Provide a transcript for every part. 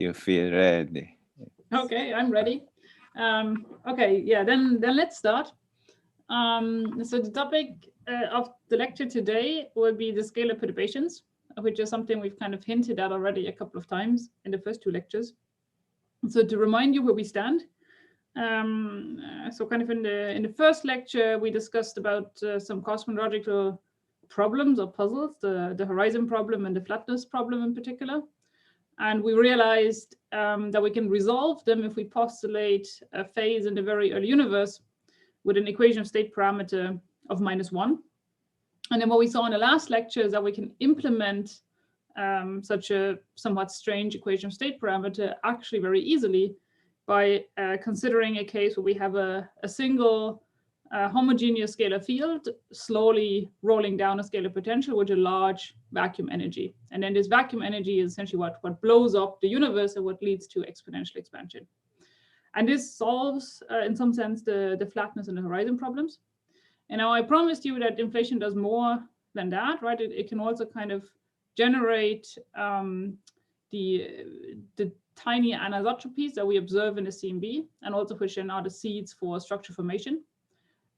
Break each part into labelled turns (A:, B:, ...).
A: you feel ready.
B: Okay, I'm ready. Okay, yeah, then let's start. So the topic of the lecture today will be the scalar perturbations, which is something we've kind of hinted at already a couple of times in the first two lectures. So to remind you where we stand, so kind of in the first lecture, we discussed about some cosmological problems or puzzles, the horizon problem and the flatness problem in particular. And we realized that we can resolve them if we postulate a phase in the very early universe with an equation of state parameter of -1. And then what we saw in the last lecture is that we can implement such a somewhat strange equation of state parameter actually very easily by considering a case where we have a single homogeneous scalar field slowly rolling down a scalar potential with a large vacuum energy. And then this vacuum energy is essentially what blows up the universe and what leads to exponential expansion. And this solves, in some sense, the flatness and the horizon problems. And now I promised you that inflation does more than that, right? It can also kind of generate the tiny anisotropies that we observe in the CMB, and also which are the seeds for structure formation.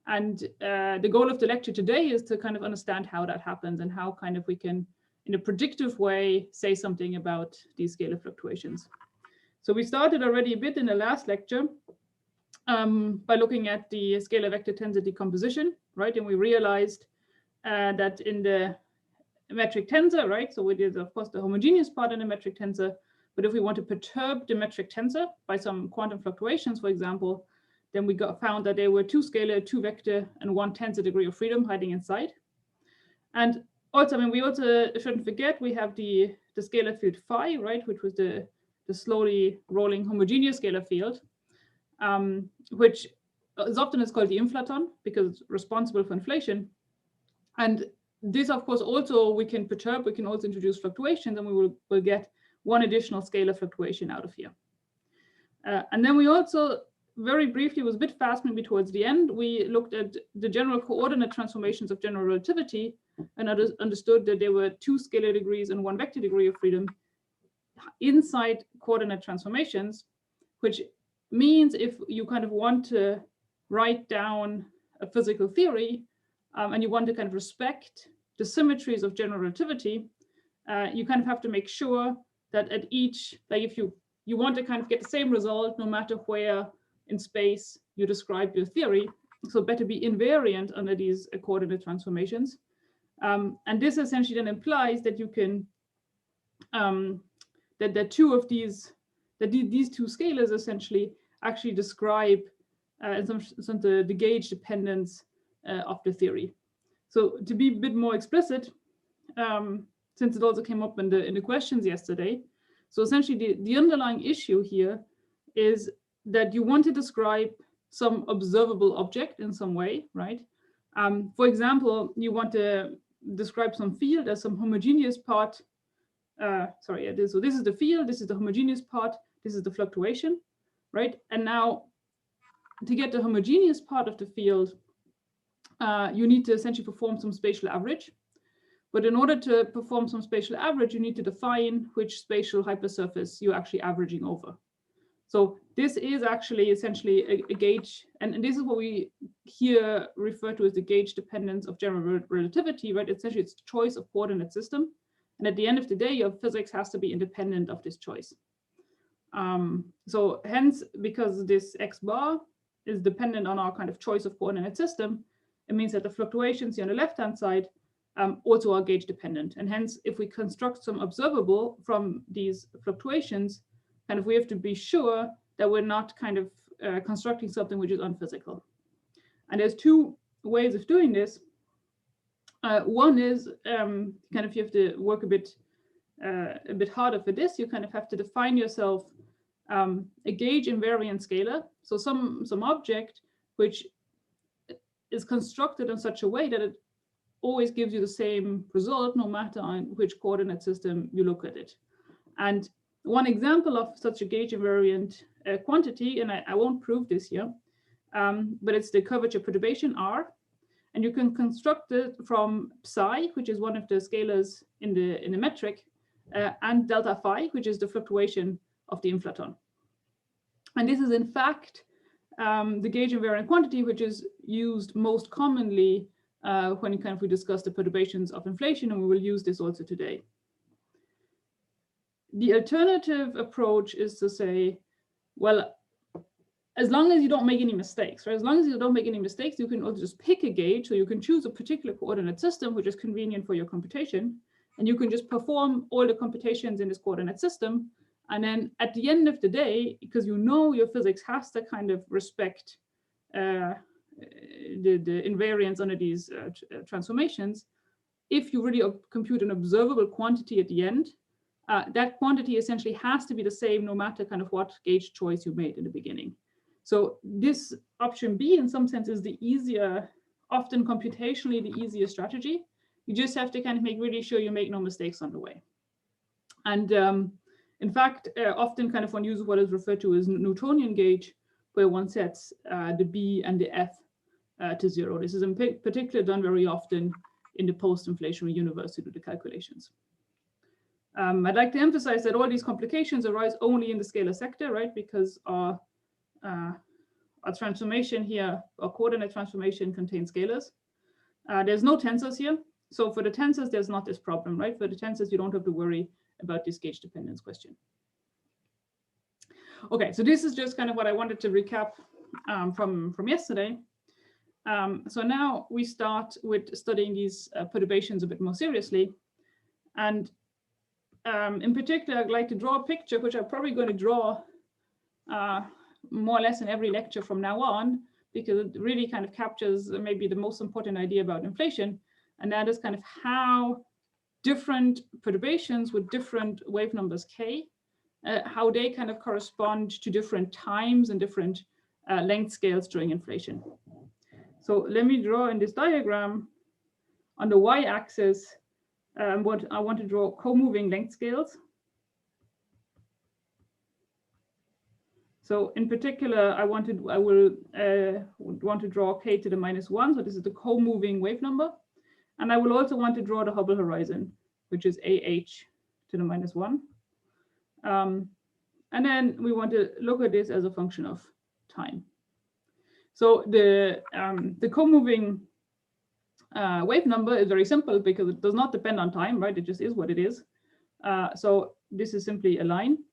B: And the goal of the lecture today is to kind of understand how that happens and how kind of we can, in a predictive way, say something about these scalar fluctuations. So we started already a bit in the last lecture by looking at the scalar vector tensor decomposition, right? And we realized that in the metric tensor, right? So we did, of course, the homogeneous part in the metric tensor. But if we want to perturb the metric tensor by some quantum fluctuations, for example, then we found that there were two scalar, two vector, and one tensor degree of freedom hiding inside. And also, I mean, we also shouldn't forget we have the scalar field phi, right, which was the slowly rolling homogeneous scalar field, which is often called the inflaton because it's responsible for inflation. And this, of course, also we can perturb. We can also introduce fluctuations, and we will get one additional scalar fluctuation out of here. And then we also, very briefly, was a bit fast maybe towards the end, we looked at the general coordinate transformations of general relativity and understood that there were two scalar degrees and one vector degree of freedom inside coordinate transformations, which means if you kind of want to write down a physical theory and you want to kind of respect the symmetries of general relativity, you kind of have to make sure that at each, like if you want to kind of get the same result no matter where in space you describe your theory, so better be invariant under these coordinate transformations. And this essentially then implies that you can, that two of these, that these two scalars essentially actually describe in some the gauge dependence of the theory. So to be a bit more explicit, since it also came up in the questions yesterday, so essentially the underlying issue here is that you want to describe some observable object in some way, right? For example, you want to describe some field as some homogeneous part. So this is the field, this is the homogeneous part, this is the fluctuation, right? And now to get the homogeneous part of the field, you need to essentially perform some spatial average. But in order to perform some spatial average, you need to define which spatial hypersurface you're actually averaging over. So this is actually essentially a gauge, and this is what we here refer to as the gauge dependence of general relativity, right? Essentially, it's the choice of coordinate system. And at the end of the day, your physics has to be independent of this choice. So hence, because this x bar is dependent on our kind of choice of coordinate system, it means that the fluctuations here on the left-hand side also are gauge dependent. And hence, if we construct some observable from these fluctuations, kind of we have to be sure that we're not kind of constructing something which is unphysical. And there's two ways of doing this. One is kind of you have to work a bit harder for this. You kind of have to define yourself a gauge invariant scalar. So some object which is constructed in such a way that it always gives you the same result, no matter on which coordinate system you look at it. And one example of such a gauge invariant quantity, and I won't prove this here, but it's the curvature perturbation R. And you can construct it from psi, which is one of the scalars in the metric, and delta phi, which is the fluctuation the inflaton. And this is in fact the gauge invariant quantity, which is used most commonly when we discuss the perturbations of inflation, and we will use this also today. The alternative approach is to say, well, as long as you don't make any mistakes, right? As long as you don't make any mistakes, you can also just pick a gauge. So you can choose a particular coordinate system, which is convenient for your computation, and you can just perform all the computations in this coordinate system. And then at the end of the day, because you know your physics has to kind of respect the invariance under these transformations, if you really compute an observable quantity at the end, that quantity essentially has to be the same no matter kind of what gauge choice you made in the beginning. So this option B, in some sense, is the easier, often computationally the easier strategy. You just have to kind of make really sure you make no mistakes on the way. And in fact, often kind of one uses what is referred to as Newtonian gauge, where one sets the B and the F to 0. This is in particular done very often in the post-inflationary universe to do the calculations. I'd like to emphasize that all these complications arise only in the scalar sector, right? Because our transformation here, our coordinate transformation contains scalars. There's no tensors here. So for the tensors, there's not this problem, right? For the tensors, you don't have to worry about this gauge dependence question. Okay, so this is just kind of what I wanted to recap from yesterday. So now we start with studying these perturbations a bit more seriously. And in particular, I'd like to draw a picture, which I'm probably going to draw more or less in every lecture from now on, because it really kind of captures maybe the most important idea about inflation, and that is kind of how different perturbations with different wave numbers k, how they kind of correspond to different times and different length scales during inflation. So let me draw in this diagram on the y-axis what I want to draw co-moving length scales. So in particular, I want to draw k to the -1. So this is the co-moving wave number. And I will also want to draw the Hubble horizon, which is AH to the -1. And then we want to look at this as a function of time. So the co-moving wave number is very simple because it does not depend on time, right? It just is what it is. So this is simply a line.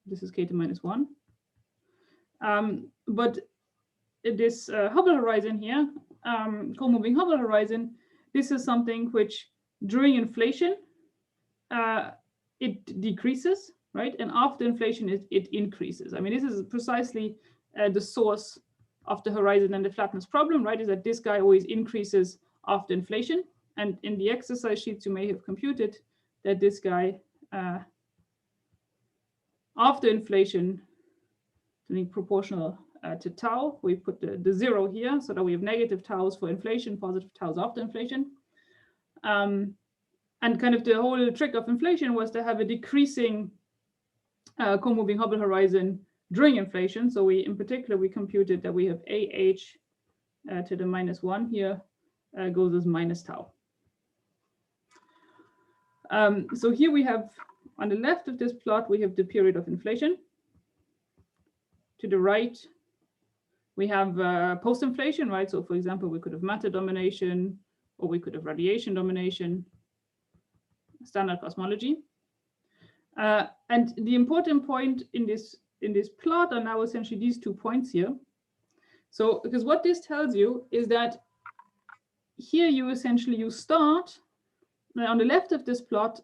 B: This is k to -1. But this Hubble horizon here, co-moving Hubble horizon, this is something which during inflation, it decreases, right? And after inflation, it increases. I mean, this is precisely the source of the horizon and the flatness problem, right? Is that this guy always increases after inflation. And in the exercise sheets, you may have computed that this guy, after inflation, proportional to tau, we put the 0 here so that we have negative taus for inflation, positive taus after inflation. And kind of the whole trick of inflation was to have a decreasing co-moving Hubble horizon during inflation. So in particular, we computed that we have AH to the -1 here goes as minus tau. So here we have, on the left of this plot, we have the period of inflation. To the right, we have post-inflation, right? So for example, we could have matter domination, or we could have radiation domination, standard cosmology. And the important point in this plot are now essentially these 2 points here. So because what this tells you is that here you start on the left of this plot,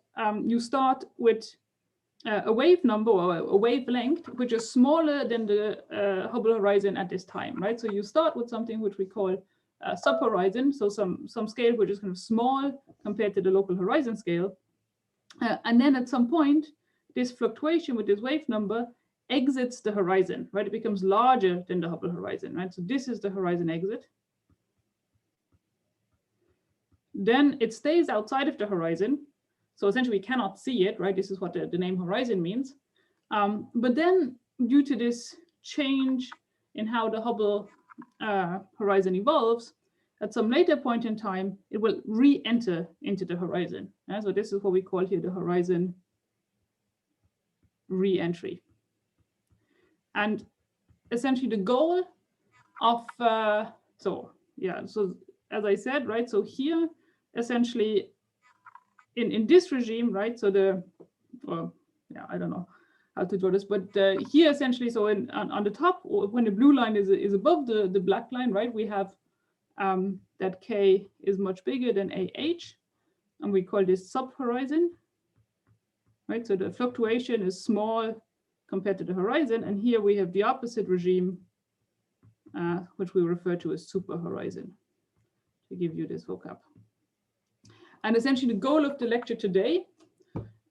B: you start with a wave number or a wavelength which is smaller than the Hubble horizon at this time, right? So you start with something which we call subhorizon, so some scale which is kind of small compared to the local horizon scale, and then at some point this fluctuation with this wave number exits the horizon, right? It becomes larger than the Hubble horizon, right? So this is the horizon exit. Then it stays outside of the horizon. So essentially we cannot see it, right? This is what the name horizon means. But then due to this change in how the Hubble horizon evolves, at some later point in time, it will re-enter into the horizon. So this is what we call here the horizon re-entry. And essentially the goal of, so as I said, right, so here essentially in this regime, right, so I don't know how to draw this, but here essentially, so on the top, when the blue line is above the black line, right, we have that K is much bigger than AH, and we call this sub-horizon, right? So the fluctuation is small compared to the horizon, and here we have the opposite regime, which we refer to as super-horizon, to give you this vocab. And essentially the goal of the lecture today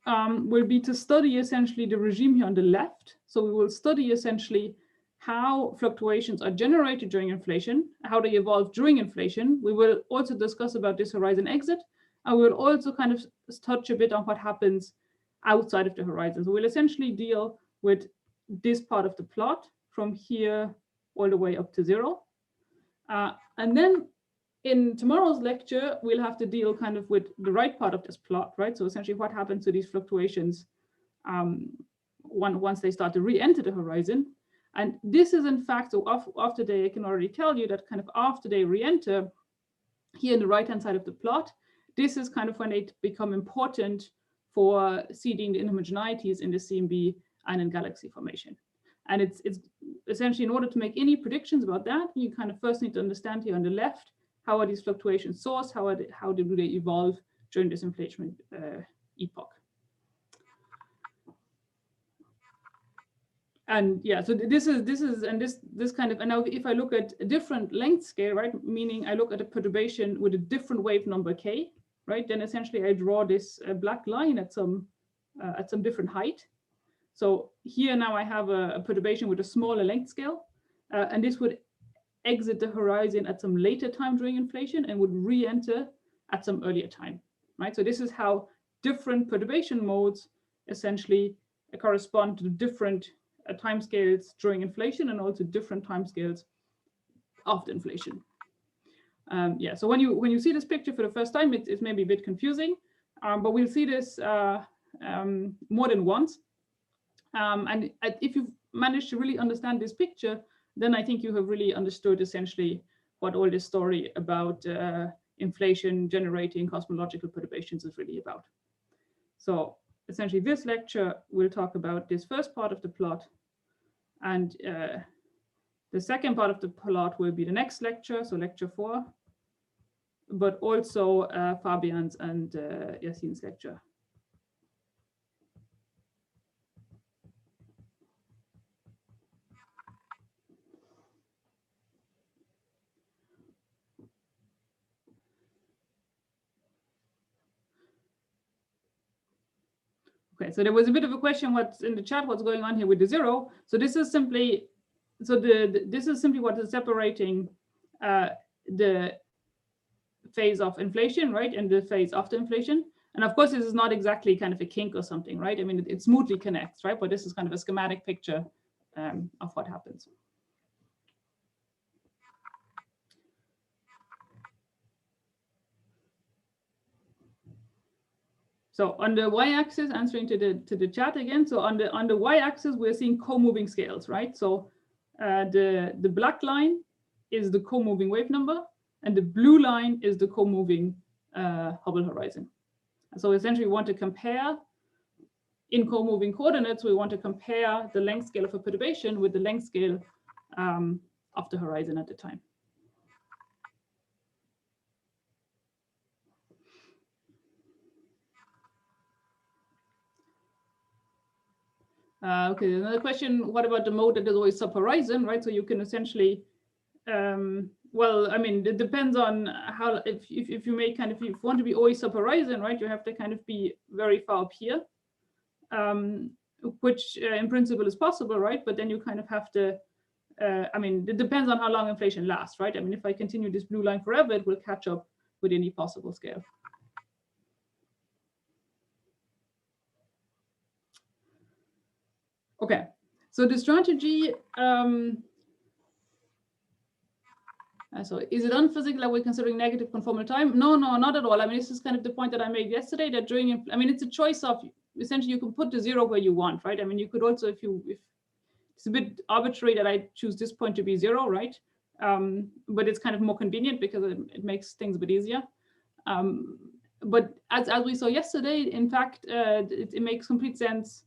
B: will be to study essentially the regime here on the left. So we will study essentially how fluctuations are generated during inflation, how they evolve during inflation. We will also discuss about this horizon exit, and we will also kind of touch a bit on what happens outside of the horizon. So we'll essentially deal with this part of the plot from here all the way up to 0. And then in tomorrow's lecture, we'll have to deal kind of with the right part of this plot, right? So essentially what happens to these fluctuations once they start to re-enter the horizon. And this is in fact, so after they, I can already tell you that kind of after they re-enter, here in the right-hand side of the plot, this is kind of when they become important for seeding the inhomogeneities in the CMB and in galaxy formation. And it's essentially, in order to make any predictions about that, you kind of first need to understand here on the left, how are these fluctuations sourced, how do they evolve during this inflation epoch. And yeah, so this kind of, and now if I look at a different length scale, right, meaning I look at a perturbation with a different wave number K, right, then essentially I draw this black line at some different height. So here now I have a perturbation with a smaller length scale, and this would exit the horizon at some later time during inflation and would re-enter at some earlier time, right? So this is how different perturbation modes essentially correspond to different timescales during inflation and also different timescales after inflation. Yeah, so when you see this picture for the first time, it's maybe a bit confusing, but we'll see this more than once. And if you've managed to really understand this picture, then I think you have really understood essentially what all this story about inflation generating cosmological perturbations is really about. So essentially this lecture will talk about this first part of the plot, and the second part of the plot will be the next lecture, so lecture 4, but also Fabian's and Yassine's lecture. Okay, so there was a bit of a question what's in the chat, what's going on here with the 0. So this is simply, so this is simply what is separating the phase of inflation, right, and the phase after inflation. And of course, this is not exactly kind of a kink or something, right? I mean, it smoothly connects, right? But this is kind of a schematic picture of what happens. So on the y-axis, answering to the chat again. So on the y-axis, we're seeing co-moving scales, right? So the black line is the co-moving wave number, and the blue line is the co-moving Hubble horizon. And so essentially, we want to compare in co-moving coordinates. We want to compare the length scale of a perturbation with the length scale of the horizon at the time. Okay, another question, what about the mode that is always sub-horizon, right? So you can essentially, well, I mean, it depends on how, if you make kind of, if you want to be always sub-horizon, right, you have to kind of be very far up here, which in principle is possible, right? But then you kind of have to, I mean, it depends on how long inflation lasts, right? I mean, if I continue this blue line forever, it will catch up with any possible scale. Okay, so the strategy, so is it unphysical that we're considering negative conformal time? No, not at all. I mean, this is kind of the point that I made yesterday, that during, I mean, it's a choice of essentially you can put the 0 where you want, right? I mean, you could also, if it's a bit arbitrary that I choose this point to be 0, right? But it's kind of more convenient because it makes things a bit easier. But as we saw yesterday, in fact, it makes complete sense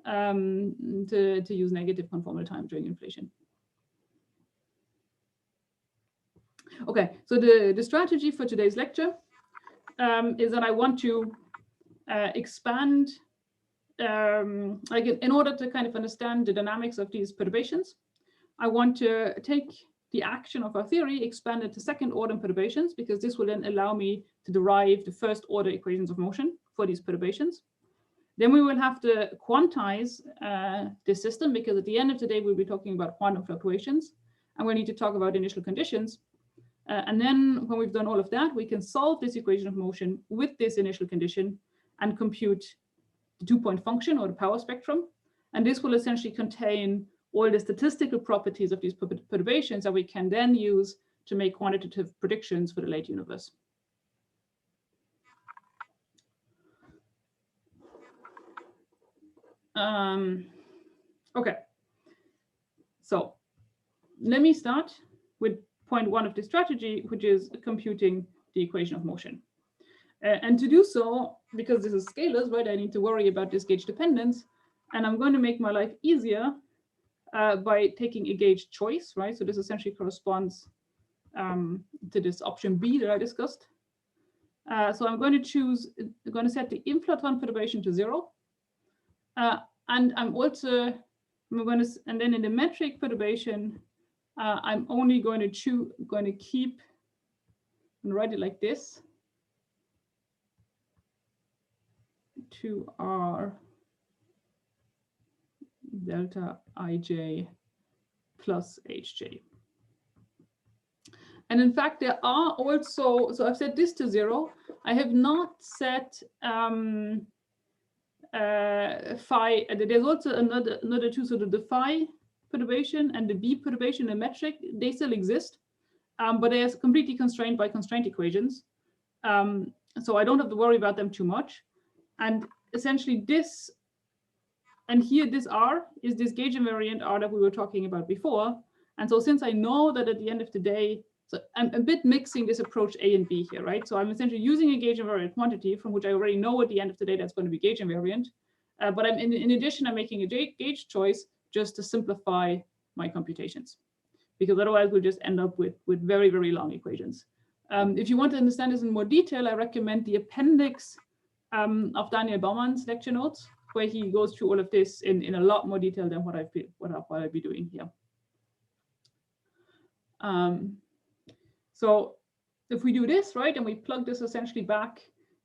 B: to use negative conformal time during inflation. Okay, so the strategy for today's lecture is that I want to expand, like in order to kind of understand the dynamics of these perturbations, I want to take the action of our theory, expand it to second order perturbations, because this will then allow me to derive the first order equations of motion for these perturbations. Then we will have to quantize this system, because at the end of the day, we'll be talking about quantum fluctuations, and we need to talk about initial conditions. And then when we've done all of that, we can solve this equation of motion with this initial condition and compute the 2-point function or the power spectrum. And this will essentially contain all the statistical properties of these perturbations that we can then use to make quantitative predictions for the late universe. Okay, so let me start with point 1 of the strategy, which is computing the equation of motion. And to do so, because this is scalars, right, I need to worry about this gauge dependence, and I'm going to make my life easier by taking a gauge choice, right? So this essentially corresponds to this option B that I discussed. So I'm going to set the inflaton perturbation to 0. And I'm going to, and then in the metric perturbation, I'm only going to keep and write it like this: 2R delta ij plus hj. And in fact, there are also, so I've set this to 0. I have not set phi. There's also another two, so the phi perturbation and the b perturbation in metric, they still exist, but they are completely constrained by constraint equations. So I don't have to worry about them too much. And essentially this, and here this R is this gauge invariant R that we were talking about before. And so since I know that at the end of the day, so I'm a bit mixing this approach A and B here, right? So I'm essentially using a gauge invariant quantity from which I already know at the end of the day that's going to be gauge invariant. But I'm in addition, I'm making a gauge choice just to simplify my computations, because otherwise we'll just end up with very, very long equations. If you want to understand this in more detail, I recommend the appendix of Daniel Baumann's lecture notes, where he goes through all of this in a lot more detail than what I'll be doing here. So if we do this, right, and we plug this essentially back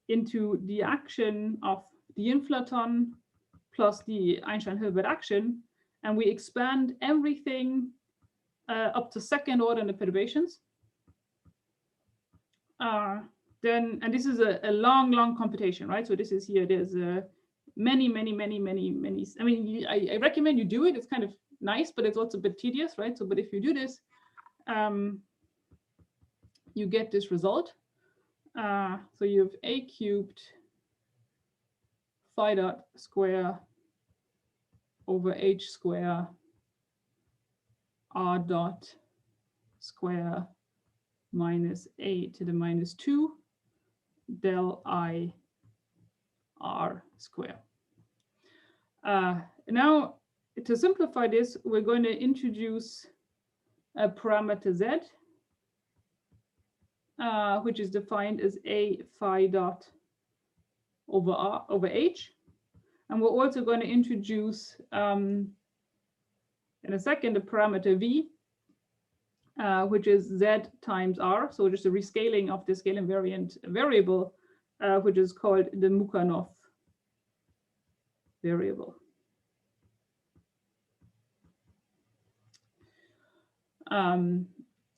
B: into the action of the inflaton plus the Einstein-Hilbert action, and we expand everything up to second order in the perturbations, then, and this is a long computation, right? So this is here, there's many. I mean, I recommend you do it. It's kind of nice, but it's also a bit tedious, right? So, but if you do this, you get this result. So you have a cubed phi dot square over h square r dot square minus a to the minus 2 del I r square. Now, to simplify this, we're going to introduce a parameter z, which is defined as a phi dot over r over h. And we're also going to introduce, in a second, a parameter v, which is z times r. So just a rescaling of the scale invariant variable, which is called the Mukhanov variable.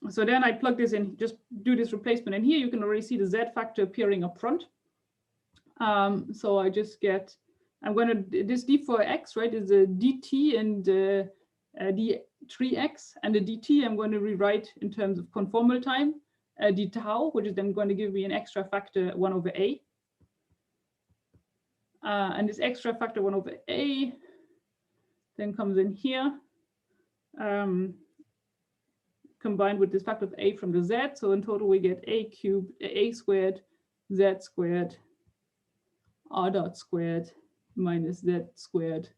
B: So then I plug this in, just do this replacement. And here you can already see the z factor appearing up front. So I just get, I'm going to, this d for x, right, is a dt and d3x, and the dt I'm going to rewrite in terms of conformal time, d tau, which is then going to give me an extra factor 1 over a. And this extra factor 1 over a then comes in here, combined with this factor of a from the z. So in total, we get a cubed, a squared, z squared, r dot squared minus z squared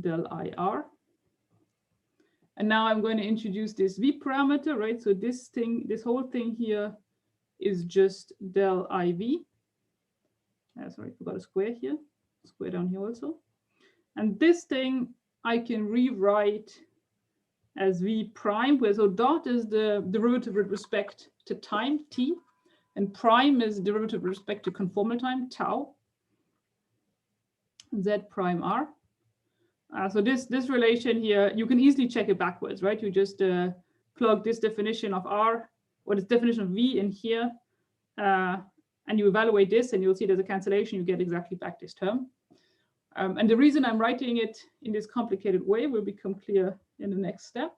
B: del IR. And now I'm going to introduce this v parameter, right? So this whole thing here is just del IV. Sorry, I forgot a square here. Square down here also. And this thing I can rewrite as v prime, where so dot is the derivative with respect to time, t, and prime is derivative with respect to conformal time, tau, z prime r. So this relation here, you can easily check it backwards, right? You just plug this definition of r, or this definition of v in here, and you evaluate this, and you'll see there's a cancellation, you get exactly back this term. And the reason I'm writing it in this complicated way will become clear in the next step,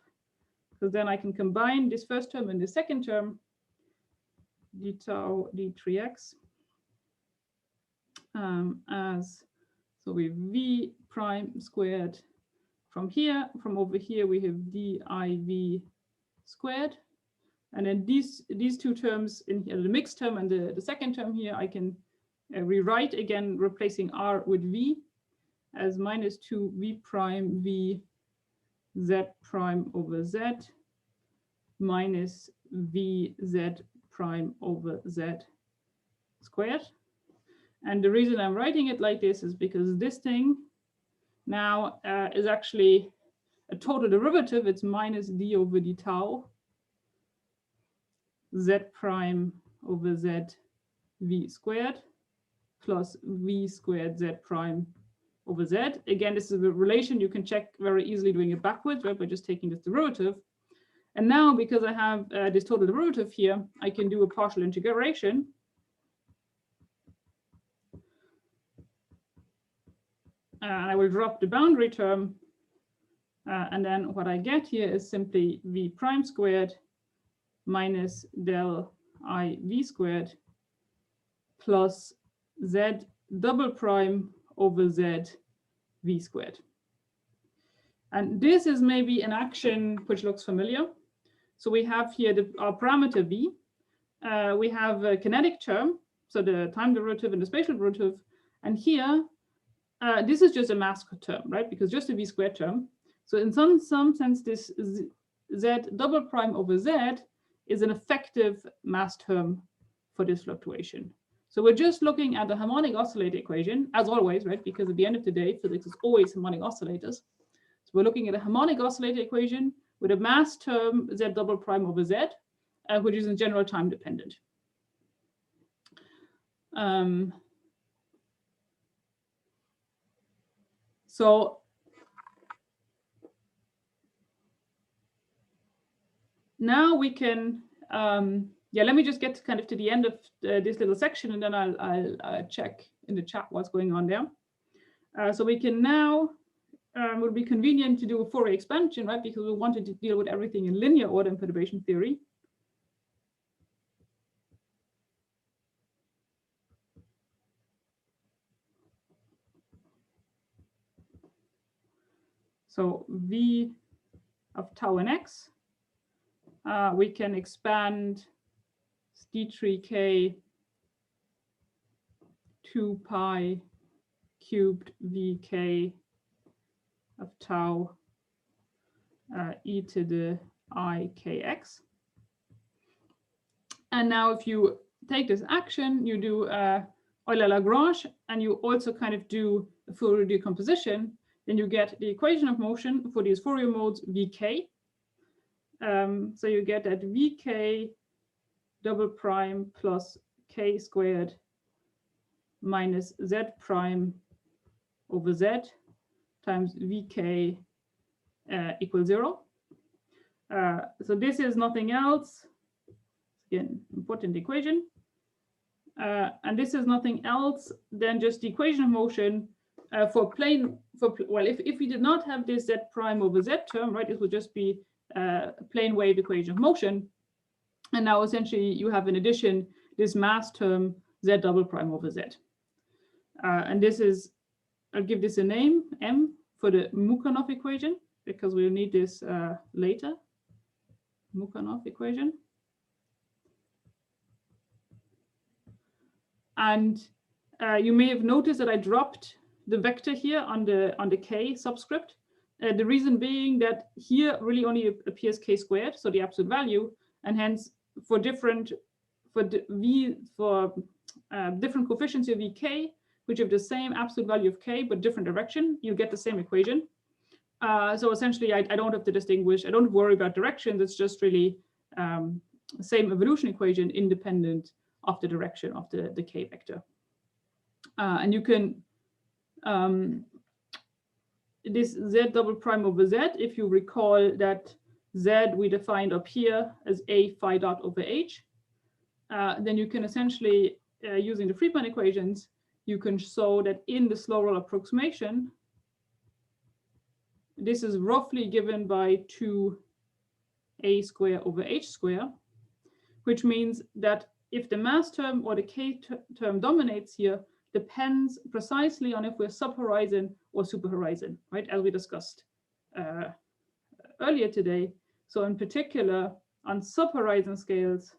B: because then I can combine this first term and the second term, d tau d3x, as, so we have v prime squared from here. From over here, we have div squared. And then these two terms in here, the mixed term and the second term here, I can rewrite again, replacing r with v as minus 2 v prime v z prime over z minus v z prime over z squared. And the reason I'm writing it like this is because this thing now is actually a total derivative. It's minus d over d tau z prime over z v squared plus v squared z prime over z. Again, this is a relation you can check very easily doing it backwards, right, by just taking this derivative. And now, because I have this total derivative here, I can do a partial integration. I will drop the boundary term. And then what I get here is simply v prime squared minus del I v squared plus z double prime over z v squared. And this is maybe an action which looks familiar. So we have here our parameter v. We have a kinetic term, so the time derivative and the spatial derivative. And here, this is just a mass term, right? Because just a v squared term. So in some sense, this z double prime over z is an effective mass term for this fluctuation. So we're just looking at the harmonic oscillator equation, as always, right? Because at the end of the day, physics is always harmonic oscillators. So we're looking at a harmonic oscillator equation with a mass term z double prime over z, which is in general time dependent. So now we can, let me just get kind of to the end of this little section, and then I'll check in the chat what's going on there. So we can now, it would be convenient to do a Fourier expansion, right? Because we wanted to deal with everything in linear order in perturbation theory. So v of tau and x, we can expand d3k 2 pi cubed vk of tau e to the I kx. And now if you take this action, you do Euler-Lagrange, and you also kind of do a Fourier decomposition, then you get the equation of motion for these Fourier modes vk. So you get that vk double prime plus k squared minus z prime over z times vk equals 0. So this is nothing else, again, important equation. And this is nothing else than just the equation of motion for plane, well, if we did not have this z prime over z term, right, it would just be a plane wave equation of motion. And now essentially you have in addition this mass term z double prime over z. And this is, I'll give this a name, M, for the Mukhanov equation, because we'll need this later. Mukhanov equation. And you may have noticed that I dropped the vector here on the k subscript. The reason being that here really only appears k squared, so the absolute value, and hence for different different coefficients of vk, which have the same absolute value of k but different direction, you get the same equation. So essentially, I don't have to distinguish. I don't worry about directions. It's just really same evolution equation independent of the direction of the k vector. And you can this z double prime over z, if you recall that z we defined up here as a phi dot over h, then you can essentially, using the Friedmann equations, you can show that in the slow roll approximation, this is roughly given by 2a square over h square, which means that if the mass term or the k term dominates here, depends precisely on if we're subhorizon or superhorizon, right? As we discussed earlier today. So in particular, on subhorizon scales,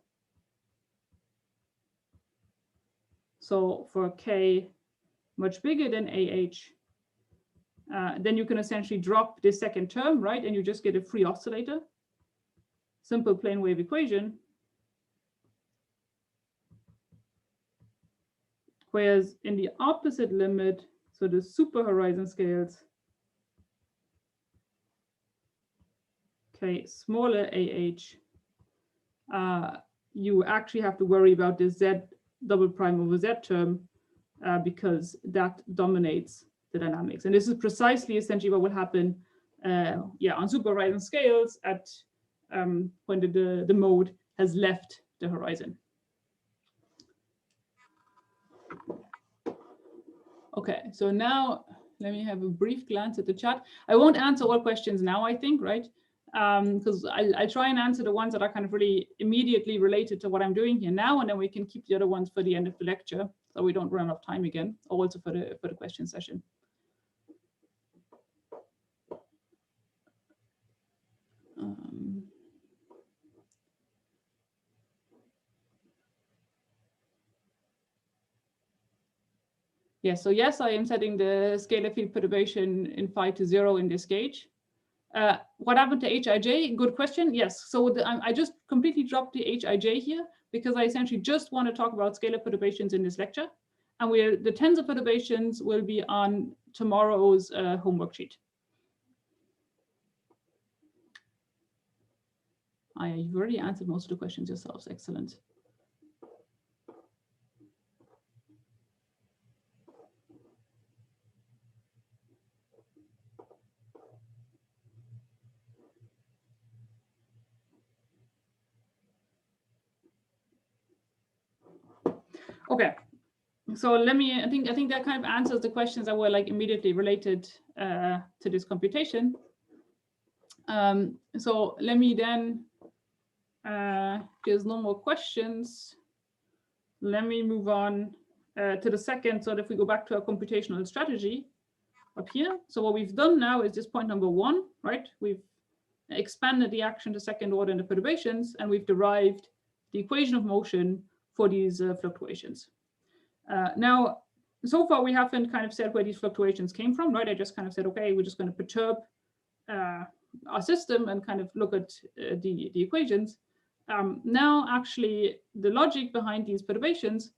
B: so for k much bigger than then you can essentially drop this second term, right? And you just get a free oscillator, simple plane wave equation. Whereas in the opposite limit, so the superhorizon scales, okay, smaller you actually have to worry about this z double prime over z term because that dominates the dynamics. And this is precisely essentially what will happen on superhorizon scales at when the mode has left the horizon. Okay, so now let me have a brief glance at the chat. I won't answer all questions now, I think, right? Because I try and answer the ones that are kind of really immediately related to what I'm doing here now, and then we can keep the other ones for the end of the lecture, so we don't run out of time again, or also for the question session. Yes, so yes, I am setting the scalar field perturbation in phi to 0 in this gauge. What happened to Hij? Good question. Yes, so I just completely dropped the Hij here because I essentially just want to talk about scalar perturbations in this lecture. And the tensor perturbations will be on tomorrow's homework sheet. You've already answered most of the questions yourselves. Excellent. Okay, so I think that kind of answers the questions that were like immediately related to this computation. So let me then, there's no more questions. Let me move on to the second. So if we go back to our computational strategy up here. So what we've done now is this point number 1, right? We've expanded the action to second order in the perturbations, and we've derived the equation of motion for these fluctuations. Now, so far we haven't kind of said where these fluctuations came from, right? I just kind of said, okay, we're just going to perturb our system and kind of look at the equations. Now, actually, the logic behind these perturbations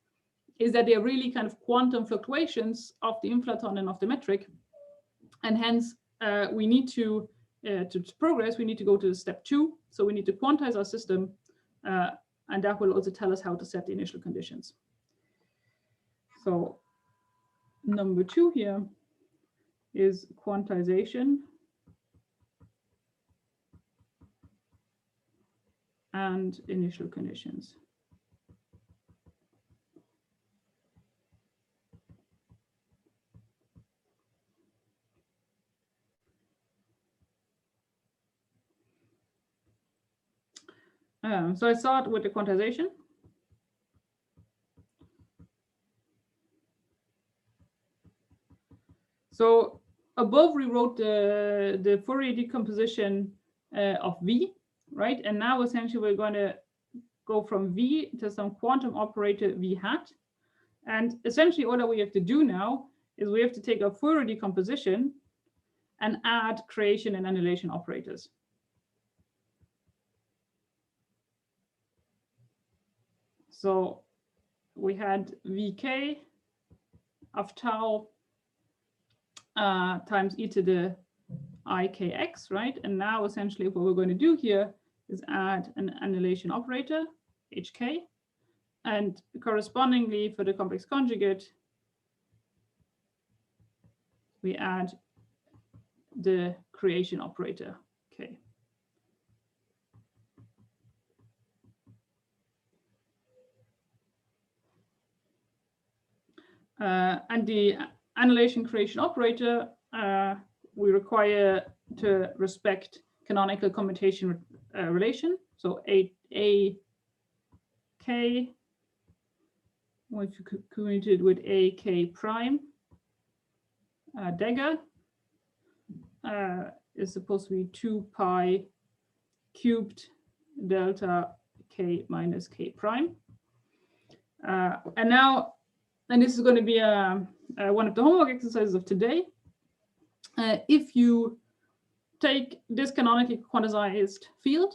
B: is that they're really kind of quantum fluctuations of the inflaton and of the metric. And hence, we need to progress, we need to go to step 2. So we need to quantize our system. And that will also tell us how to set the initial conditions. So number 2 here is quantization and initial conditions. So I start with the quantization. So above we wrote the Fourier decomposition of V, right? And now essentially we're going to go from V to some quantum operator V hat. And essentially all that we have to do now is we have to take a Fourier decomposition and add creation and annihilation operators. So we had Vk of tau times e to the ikx, right? And now essentially what we're going to do here is add an annihilation operator, hk, and correspondingly for the complex conjugate, we add the creation operator, k. And the annihilation creation operator, we require to respect canonical commutation relation. So a k, which you commuted with a k prime, dagger, is supposed to be 2 pi cubed delta k minus k prime. And this is going to be one of the homework exercises of today. If you take this canonically quantized field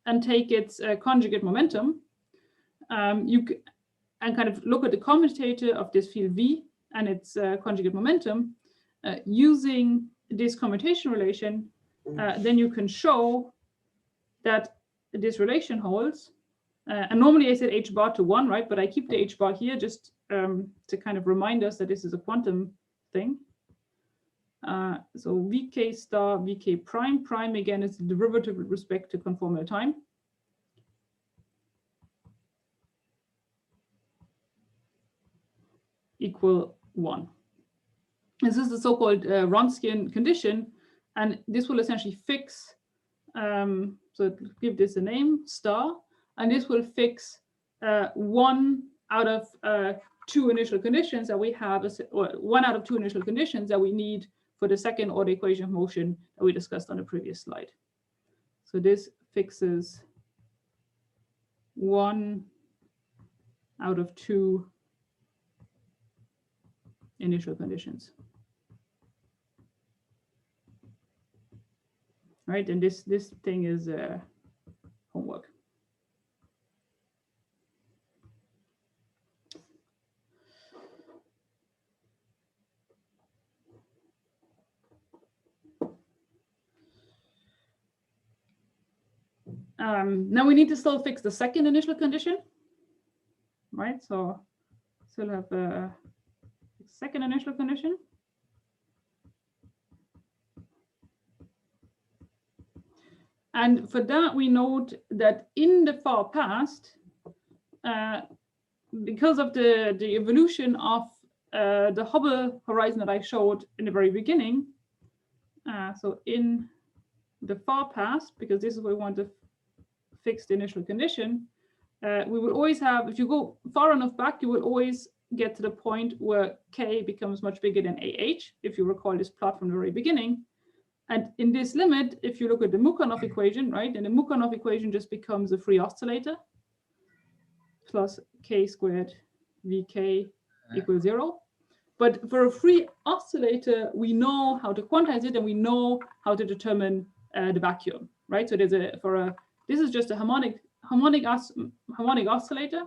B: and take its conjugate momentum, you and kind of look at the commutator of this field V and its conjugate momentum, using this commutation relation, then you can show that this relation holds. And normally I said h bar to 1, right? But I keep the h bar here just to kind of remind us that this is a quantum thing. So Vk star Vk prime, prime again is the derivative with respect to conformal time. Equal 1. This is the so-called Wronskian condition, and this will essentially fix, so give this a name, star, and this will fix 1 out of 2 initial conditions that we have, or 1 out of 2 initial conditions that we need for the second order equation of motion that we discussed on the previous slide. So this fixes 1 out of 2 initial conditions. Right, and this thing is homework. Now we need to still fix the second initial condition, right? So still have a second initial condition. And for that, we note that in the far past, because of the evolution of the Hubble horizon that I showed in the very beginning, so in the far past, because this is where we want to fix the initial condition, we will always have, if you go far enough back, you will always get to the point where k becomes much bigger than ah, if you recall this plot from the very beginning. And in this limit, if you look at the Mukhanov equation, right, and the Mukhanov equation just becomes a free oscillator plus k squared Vk equals 0. But for a free oscillator, we know how to quantize it, and we know how to determine the vacuum, right? So this is just a harmonic oscillator,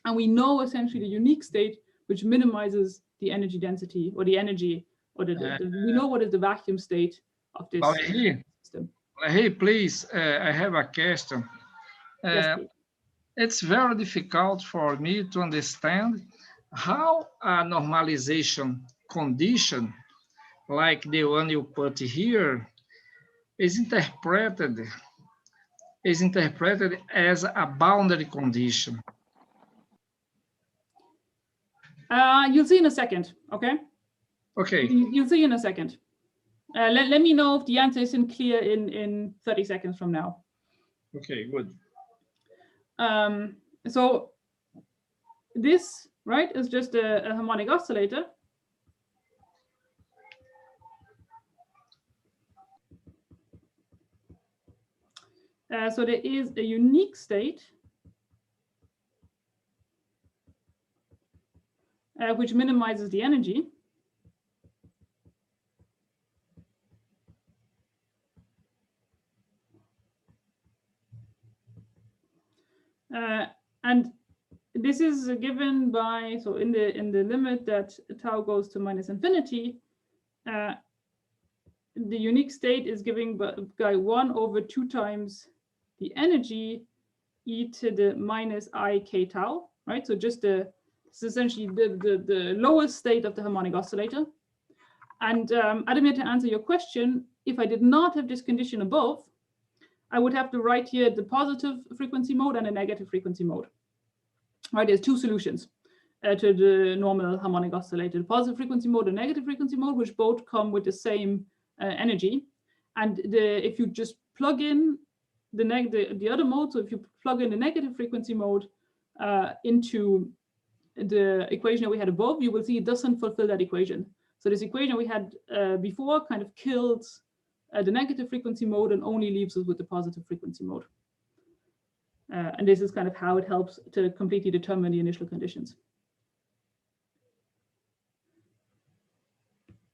B: and we know essentially the unique state which minimizes the energy density, or the energy, or we know what is the vacuum state of this system.
A: Hey, please, I have a question.
B: Yes,
A: it's very difficult for me to understand how a normalization condition, like the one you put here, is interpreted as a boundary condition.
B: You'll see in a second, okay?
A: Okay.
B: You'll see in a second. Let me know if the answer isn't clear in 30 seconds from now.
A: Okay, good.
B: So this, right, is just a harmonic oscillator. So there is a unique state which minimizes the energy. And this is given by, so in the limit that tau goes to minus infinity, the unique state is given by 1 over 2 times the energy e to the minus I k tau, right? So just it's essentially the lowest state of the harmonic oscillator. And Adamir, to answer your question, if I did not have this condition above, I would have to write here the positive frequency mode and a negative frequency mode. Right, there's two solutions to the normal harmonic oscillator: the positive frequency mode and negative frequency mode, which both come with the same energy. And if you just plug in the other mode, so if you plug in the negative frequency mode into the equation that we had above, you will see it doesn't fulfill that equation. So this equation we had before kind of kills the negative frequency mode and only leaves us with the positive frequency mode. And this is kind of how it helps to completely determine the initial conditions.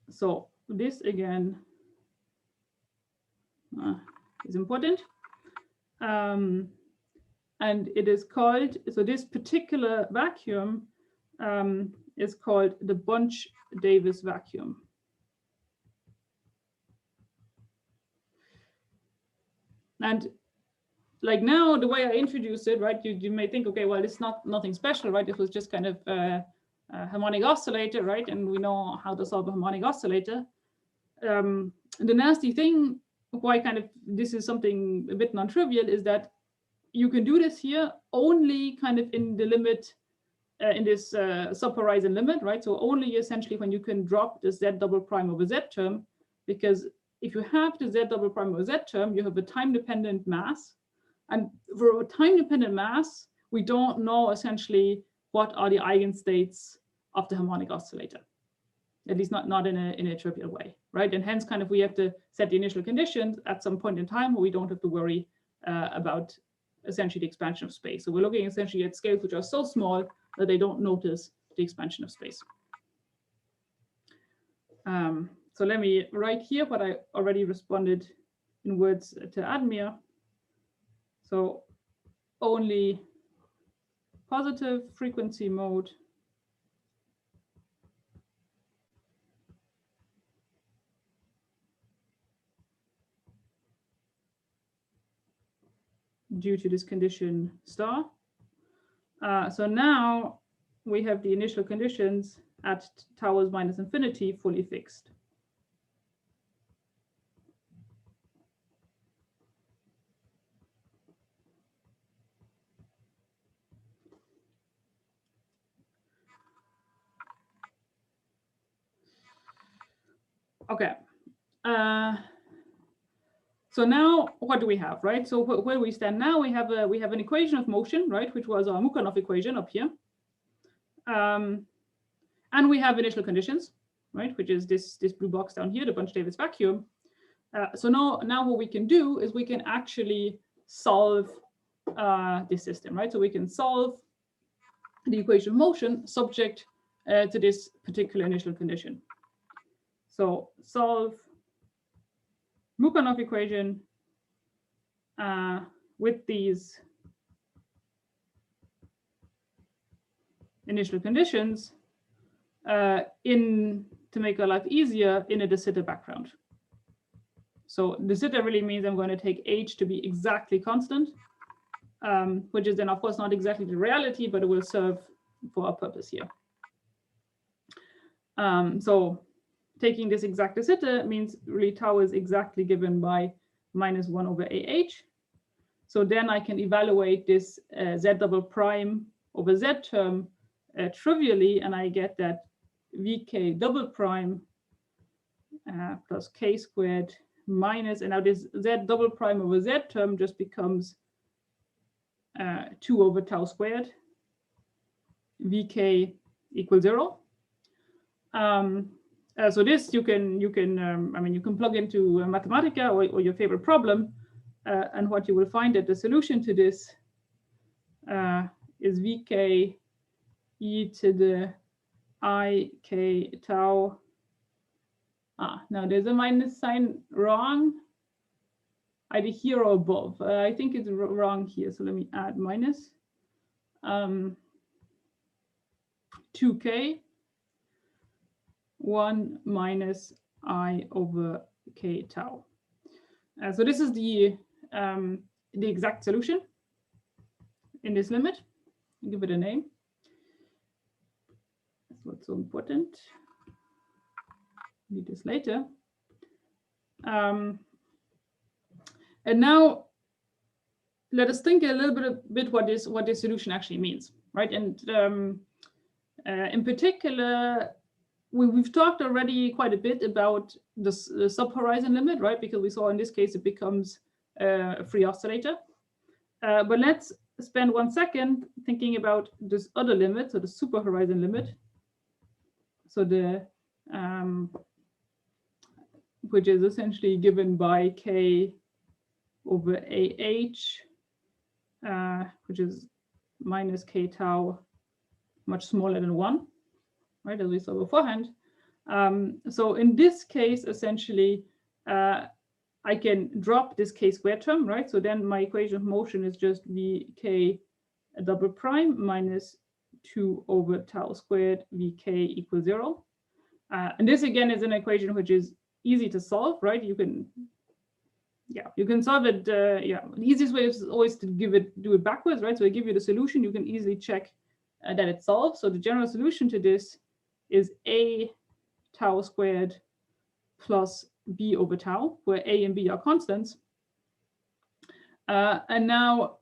B: So this again is important. And it is called, so this particular vacuum is called the Bunch-Davis vacuum. And like now, the way I introduced it, right, you may think, okay, well, it's nothing special, right? It was just kind of a harmonic oscillator, right? And we know how to solve a harmonic oscillator. The nasty thing, why kind of this is something a bit non-trivial, is that you can do this here only kind of in the limit, in this sub-horizon limit, right? So only essentially when you can drop the z double prime over z term, because if you have the z double prime over z term, you have a time-dependent mass. And for a time-dependent mass, we don't know essentially what are the eigenstates of the harmonic oscillator, at least not in a trivial way, right? And hence kind of we have to set the initial conditions at some point in time where we don't have to worry about essentially the expansion of space. So we're looking essentially at scales which are so small that they don't notice the expansion of space. So let me write here what I already responded in words to Admir. So only positive frequency mode due to this condition star. So now we have the initial conditions at tau is minus infinity fully fixed. Okay. So now what do we have, right? So where we stand now, we have an equation of motion, right, which was our Mukhanov equation up here. And we have initial conditions, right, which is this blue box down here, the Bunch-Davis vacuum. So now what we can do is we can actually solve this system, right? So we can solve the equation of motion subject to this particular initial condition. So solve Mukhanov equation with these initial conditions to make our life easier in a de Sitter background. So de Sitter really means I'm going to take h to be exactly constant, which is then of course not exactly the reality, but it will serve for our purpose here. So taking this exact de Sitter means really tau is exactly given by minus 1 over ah. So then I can evaluate this z double prime over z term trivially, and I get that vk double prime plus k squared minus, and now this z double prime over z term just becomes 2 over tau squared, vk equals 0. So this you can plug into Mathematica or your favorite problem, And what you will find that the solution to this is Vk e to the I k tau. Now there's a minus sign wrong, either here or above. I think it's wrong here, so let me add minus 2k 1 minus I over k tau. So this is the exact solution in this limit. Give it a name. That's what's so important. Need this later. And now let us think a little bit what this solution actually means, right? And in particular, we've talked already quite a bit about the subhorizon limit, right? Because we saw in this case it becomes a free oscillator. But let's spend 1 second thinking about this other limit, so the superhorizon limit. So the which is essentially given by k over ah, which is minus k tau, much smaller than 1, right, as we saw beforehand. So in this case, essentially, I can drop this k squared term, right? So then my equation of motion is just vk double prime minus 2 over tau squared vk equals 0. And this again is an equation which is easy to solve, right? You can solve it. The easiest way is always to do it backwards, right? So I give you the solution, you can easily check that it solves. So the general solution to this is a tau squared plus b over tau, where a and b are constants. And now,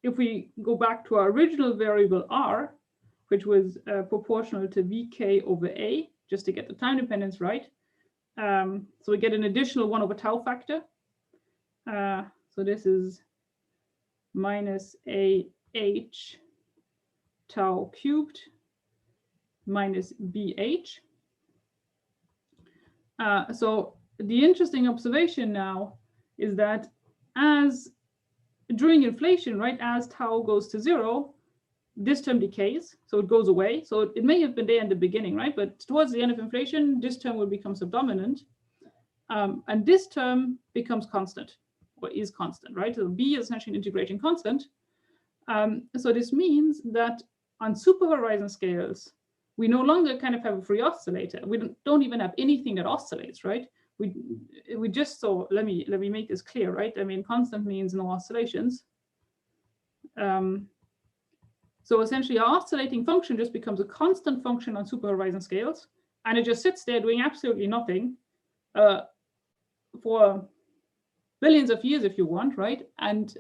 B: if we go back to our original variable r, which was proportional to vk over a, just to get the time dependence right. So we get an additional 1 over tau factor. So this is minus ah tau cubed minus bh. So the interesting observation now is that as during inflation, right, as tau goes to 0, this term decays, so it goes away. So it may have been there in the beginning, right? But towards the end of inflation, this term will become subdominant. And this term becomes constant, or is constant, right? So b is essentially an integration constant. So this means that on superhorizon scales, we no longer kind of have a free oscillator. We don't even have anything that oscillates, right? We just saw, let me make this clear, right? I mean, constant means no oscillations. So essentially our oscillating function just becomes a constant function on superhorizon scales, and it just sits there doing absolutely nothing for billions of years if you want, right? And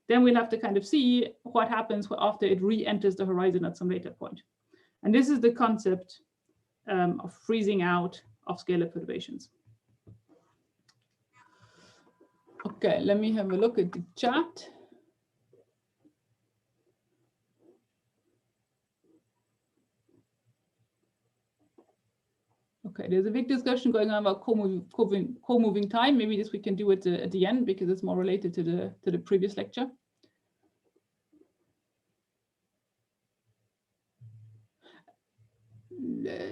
B: then we'll have to kind of see what happens after it re-enters the horizon at some later point. And this is the concept of freezing out of scalar perturbations. Okay, let me have a look at the chat. Okay, there's a big discussion going on about co-moving time. Maybe this we can do at the end because it's more related to the previous lecture.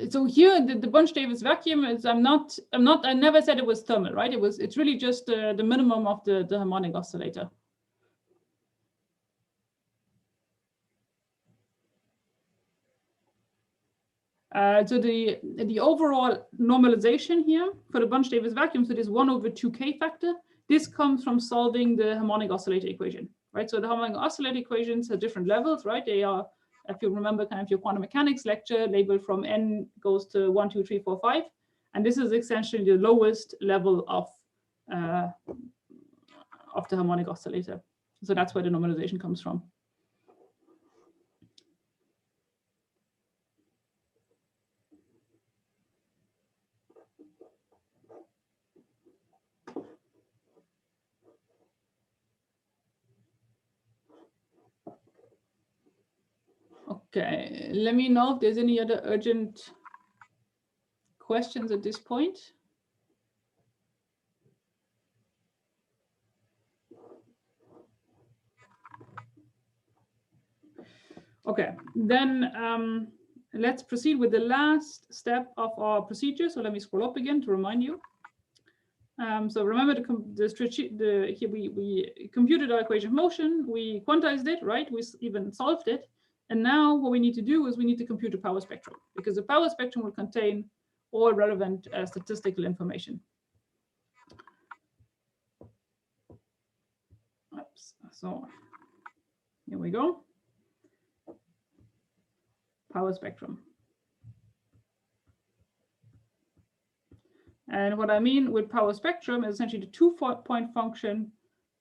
B: So here the Bunch-Davies vacuum is I never said it was thermal, right? It's really just the minimum of the harmonic oscillator. So the overall normalization here for the Bunch-Davies vacuum, so this 1 over 2k factor, this comes from solving the harmonic oscillator equation, right? So the harmonic oscillator equations have different levels, right? They are, if you remember kind of your quantum mechanics lecture, labeled from n goes to 1, 2, 3, 4, 5. And this is essentially the lowest level of the harmonic oscillator. So that's where the normalization comes from. Okay, let me know if there's any other urgent questions at this point. Okay, then let's proceed with the last step of our procedure. So let me scroll up again to remind you. So remember here we computed our equation of motion, we quantized it, right? We even solved it. And now what we need to do is we need to compute a power spectrum, because the power spectrum will contain all relevant statistical information. Oops. So here we go. Power spectrum. And what I mean with power spectrum is essentially the two-point function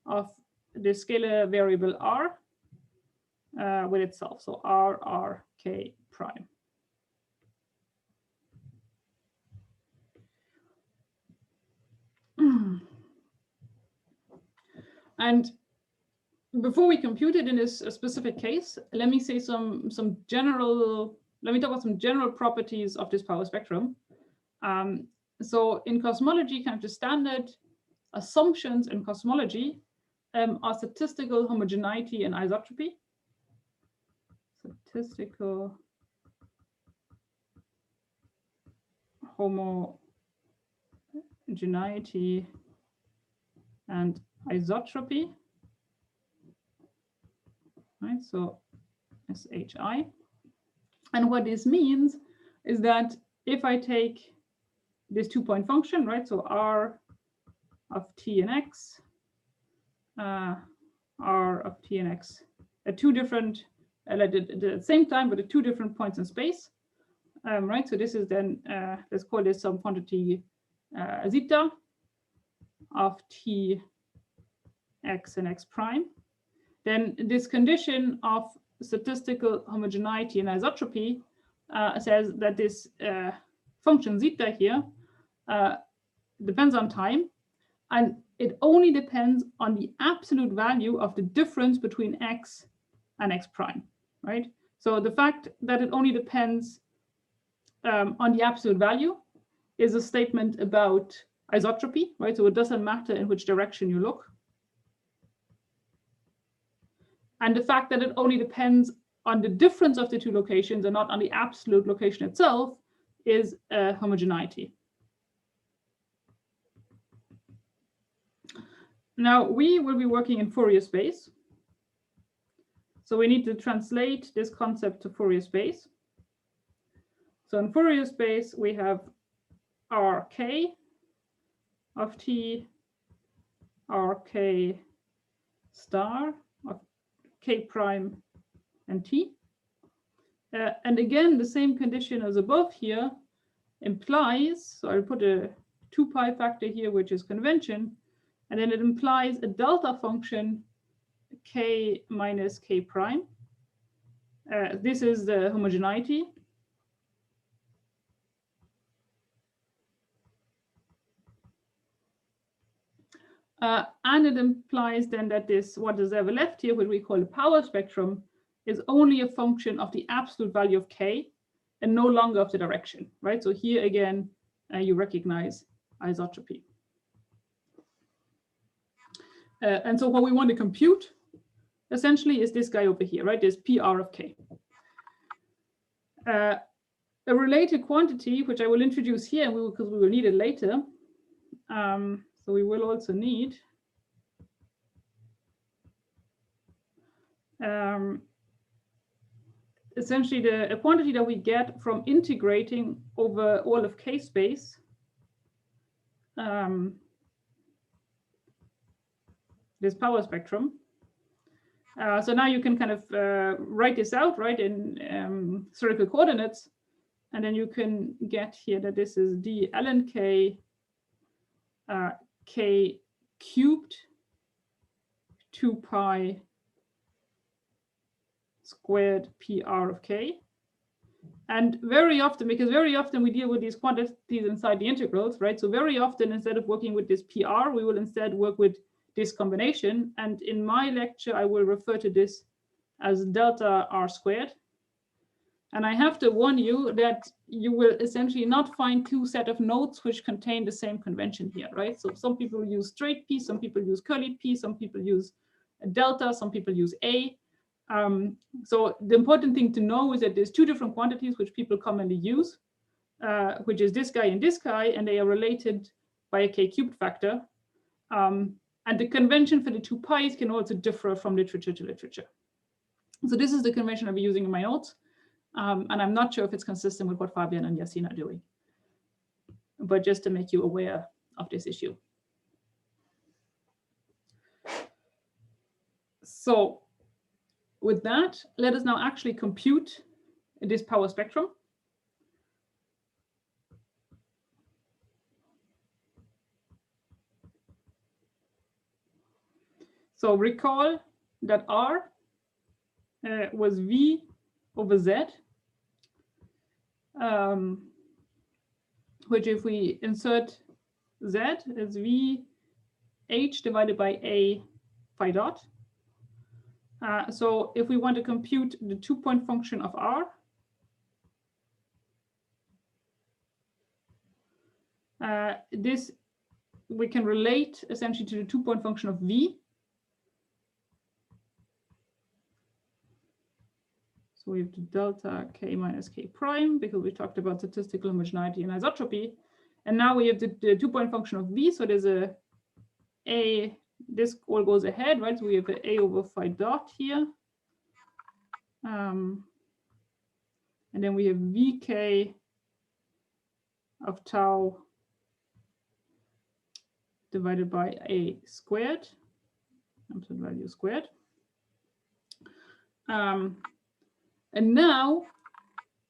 B: of the scalar variable r with itself. So r k prime. And before we compute it in this specific case, let me say let me talk about some general properties of this power spectrum. So in cosmology, kind of the standard assumptions in cosmology are statistical homogeneity and isotropy. Statistical homogeneity and isotropy, right? So SHI. And what this means is that if I take this two-point function, right? So r of t and x, r of t and x at two different, at the same time, but at two different points in space, right? So this is then, let's call this some quantity zeta of t x and x prime. Then this condition of statistical homogeneity and isotropy says that this function zeta here depends on time, and it only depends on the absolute value of the difference between x and x prime, right? So the fact that it only depends on the absolute value is a statement about isotropy, right? So it doesn't matter in which direction you look. And the fact that it only depends on the difference of the two locations and not on the absolute location itself is homogeneity. Now, we will be working in Fourier space. So we need to translate this concept to Fourier space. So in Fourier space, we have Rk of t, Rk star of k prime and t. And again, the same condition as above here implies, so I'll put a 2 pi factor here, which is convention, and then it implies a delta function k minus k prime. This is the homogeneity. And it implies then that this, what is ever left here, what we call the power spectrum, is only a function of the absolute value of k and no longer of the direction, right? So here again, you recognize isotropy. And so what we want to compute essentially is this guy over here, right? This PR of k. A related quantity, which I will introduce here, because we will need it later. So we will also need essentially a quantity that we get from integrating over all of k space. This power spectrum. So now you can kind of write this out, right, in spherical coordinates, and then you can get here that this is d ln k k cubed 2 pi squared PR of k. And very often, because very often we deal with these quantities inside the integrals, right? So very often, instead of working with this PR, we will instead work with this combination. And in my lecture, I will refer to this as delta r squared. And I have to warn you that you will essentially not find two set of notes which contain the same convention here, right? So some people use straight p, some people use curly p, some people use delta, some people use a. So the important thing to know is that there's two different quantities which people commonly use, which is this guy, and they are related by a k-cubed factor. And the convention for the two pi's can also differ from literature to literature. So this is the convention I'll be using in my notes. And I'm not sure if it's consistent with what Fabian and Yasin are doing, but just to make you aware of this issue. So with that, let us now actually compute this power spectrum. So recall that R was V over Z, which if we insert Z is V H divided by A phi dot. So if we want to compute the 2-point function of R, this we can relate essentially to the 2-point function of V. So we have the delta K minus K prime, because we talked about statistical homogeneity and isotropy. And now we have the 2-point function of V. So there's this all goes ahead, right? So we have A over phi dot here. And then we have Vk of tau divided by A squared, absolute value squared. And now,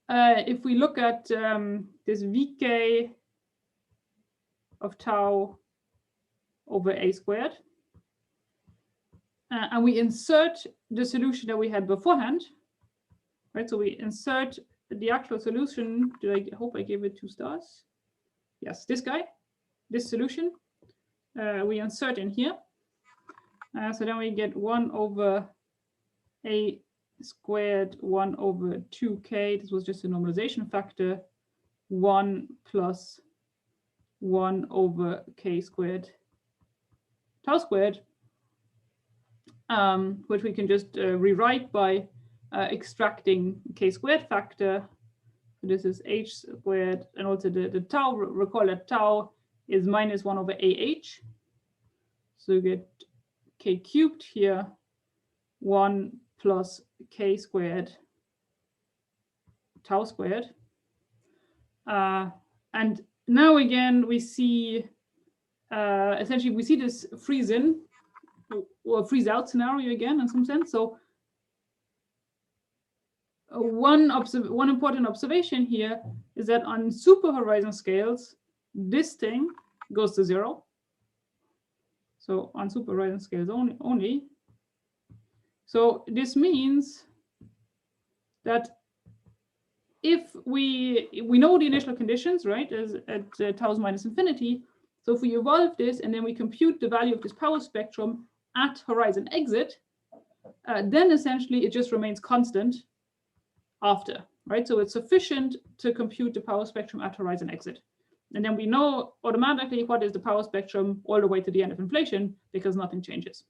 B: if we look at this Vk of tau over A squared, and we insert the solution that we had beforehand, right? So we insert the actual solution. I hope I gave it 2 stars? Yes, this guy, this solution, we insert in here. So then we get 1 over A squared 1 over 2k. This was just a normalization factor. 1 plus 1 over k squared tau squared, which we can just rewrite by extracting k squared factor. So this is h squared, and also the tau, recall that tau is minus 1 over ah. So you get k cubed here, 1 plus k squared tau squared. And now again, we see, essentially, we see this freeze in or freeze out scenario again in some sense. So one important observation here is that on super horizon scales, this thing goes to 0. So on super horizon scales only. So this means that if we know the initial conditions, right, as at tau's minus infinity. So if we evolve this and then we compute the value of this power spectrum at horizon exit, then essentially it just remains constant after, right? So it's sufficient to compute the power spectrum at horizon exit. And then we know automatically what is the power spectrum all the way to the end of inflation, because nothing changes.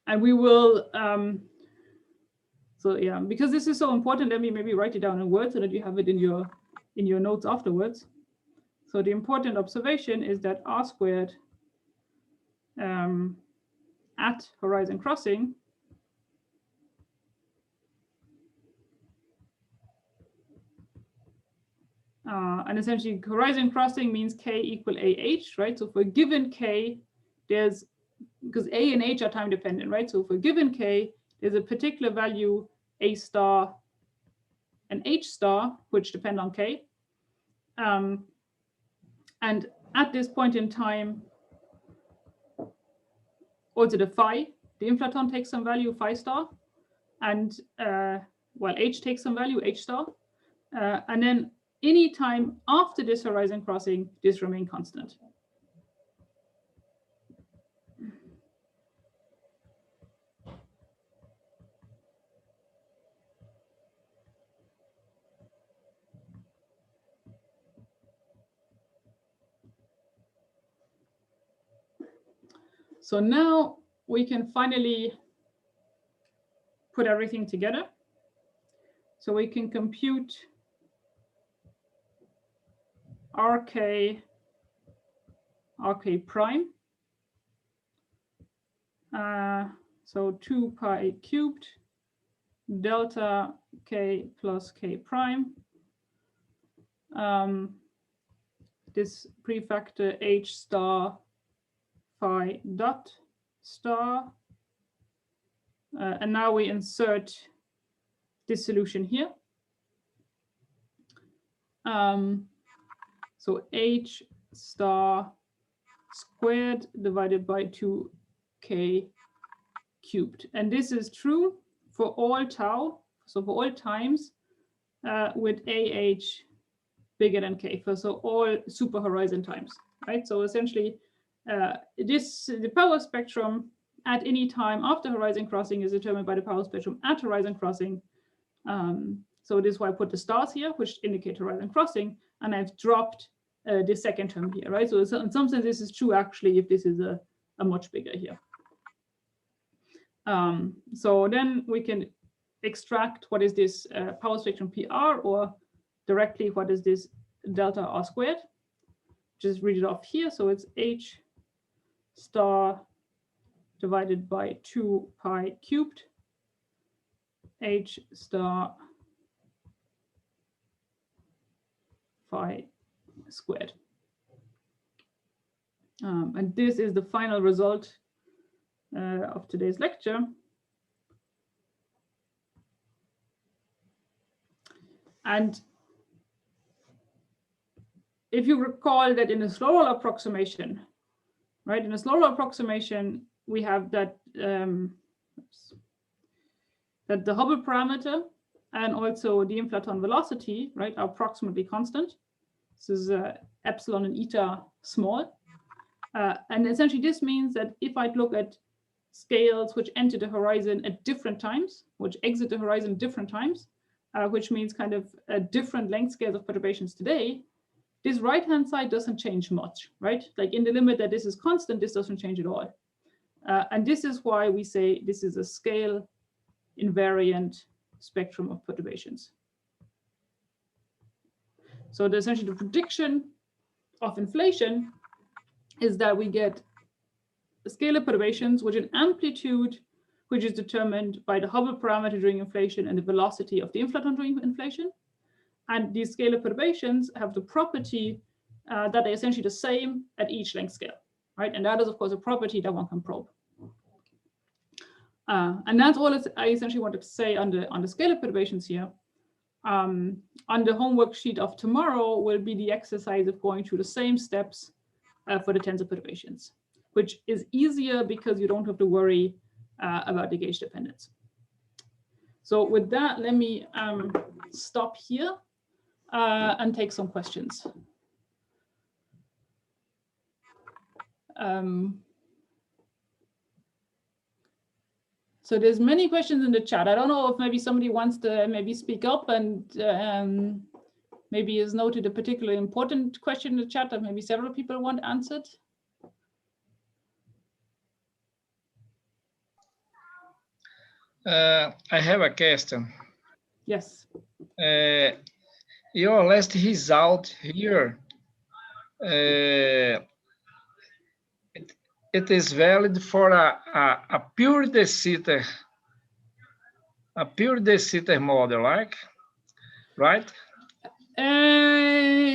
B: And we will, so yeah, because this is so important, let me maybe write it down in words so that you have it in your notes afterwards. So the important observation is that R squared at horizon crossing and essentially horizon crossing means k equal AH, right? So for a given k, there's, because A and H are time dependent, right? So for a given k, there's a particular value A star and H star, which depend on k. And at this point in time, also the phi, the inflaton takes some value phi star, and well, H takes some value H star. And then any time after this horizon crossing, this remain constant. So now we can finally put everything together. So we can compute RK prime. So 2 pi cubed delta k plus k prime. This prefactor h star phi dot star. And now we insert this solution here. So h star squared divided by 2k cubed. And this is true for all tau, so for all times with ah bigger than k, so all super horizon times, right? So essentially, the power spectrum at any time after horizon crossing is determined by the power spectrum at horizon crossing. So this is why I put the stars here, which indicate horizon crossing, and I've dropped the second term here, right? So in some sense, this is true actually if this is a much bigger here. So then we can extract what is this power spectrum PR, or directly what is this delta R squared. Just read it off here. So it's h star divided by 2 pi cubed h star phi squared. And this is the final result of today's lecture. And if you recall that in a slower approximation, right, in a slower approximation, we have that that the Hubble parameter and also the inflaton velocity, right, are approximately constant. This is epsilon and eta small. And essentially this means that if I look at scales which enter the horizon at different times, which exit the horizon at different times, which means kind of different length scales of perturbations today, this right-hand side doesn't change much, right? Like in the limit that this is constant, this doesn't change at all. And this is why we say this is a scale invariant spectrum of perturbations. So essentially the prediction of inflation is that we get scalar perturbations with an amplitude which is determined by the Hubble parameter during inflation and the velocity of the inflaton during inflation. And these scalar perturbations have the property that they're essentially the same at each length scale, right? And that is, of course, a property that one can probe. And that's all I essentially wanted to say on the scalar perturbations here. On the homework sheet of tomorrow will be the exercise of going through the same steps for the tensor perturbations, which is easier because you don't have to worry about the gauge dependence. So with that, let me stop here and take some questions. So there's many questions in the chat. I don't know if maybe somebody wants to maybe speak up and maybe has noted a particularly important question in the chat that maybe several people want answered.
A: I have a question.
B: Yes.
A: Your last result here, it is valid for a pure de Sitter, model, right?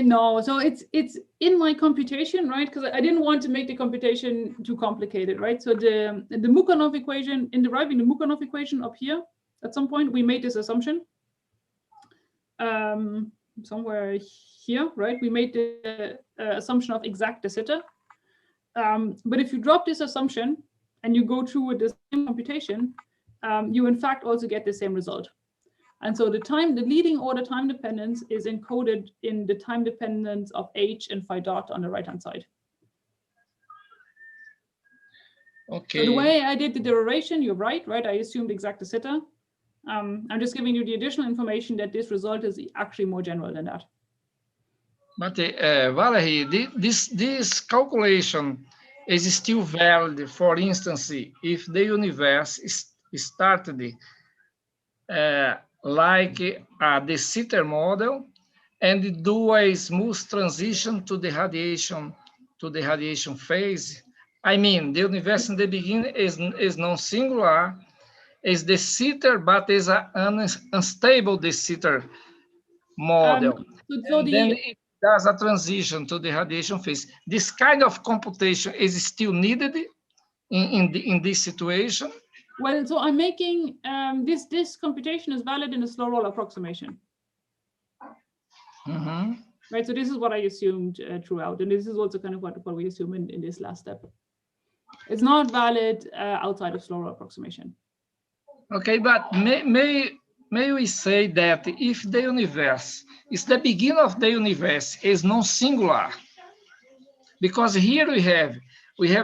B: No, so it's in my computation, right? Because I didn't want to make the computation too complicated, right? So the Mukhanov equation, in deriving the Mukhanov equation up here, at some point we made this assumption. Somewhere here, right? We made the assumption of exact de Sitter. But if you drop this assumption and you go through with the same computation, you in fact also get the same result. And so the leading order time dependence is encoded in the time dependence of h and phi dot on the right-hand side.
A: Okay.
B: So the way I did the derivation, you're right? I assumed exact de Sitter. I'm just giving you the additional information that this result is actually more general than that.
A: But Valerie, this calculation is still valid. For instance, if the universe started like the Sitter model and do a smooth transition to the radiation phase. I mean, the universe in the beginning is non-singular, is de Sitter, but is an unstable de Sitter model. Then it does a transition to the radiation phase. This kind of computation is still needed in this situation.
B: Well, so I'm making this computation is valid in a slow roll approximation. Right, so this is what I assumed throughout, and this is also kind of what we assume in this last step. It's not valid outside of slow roll approximation.
A: Okay, but may we say that if the universe is the beginning of the universe is non-singular, because here we have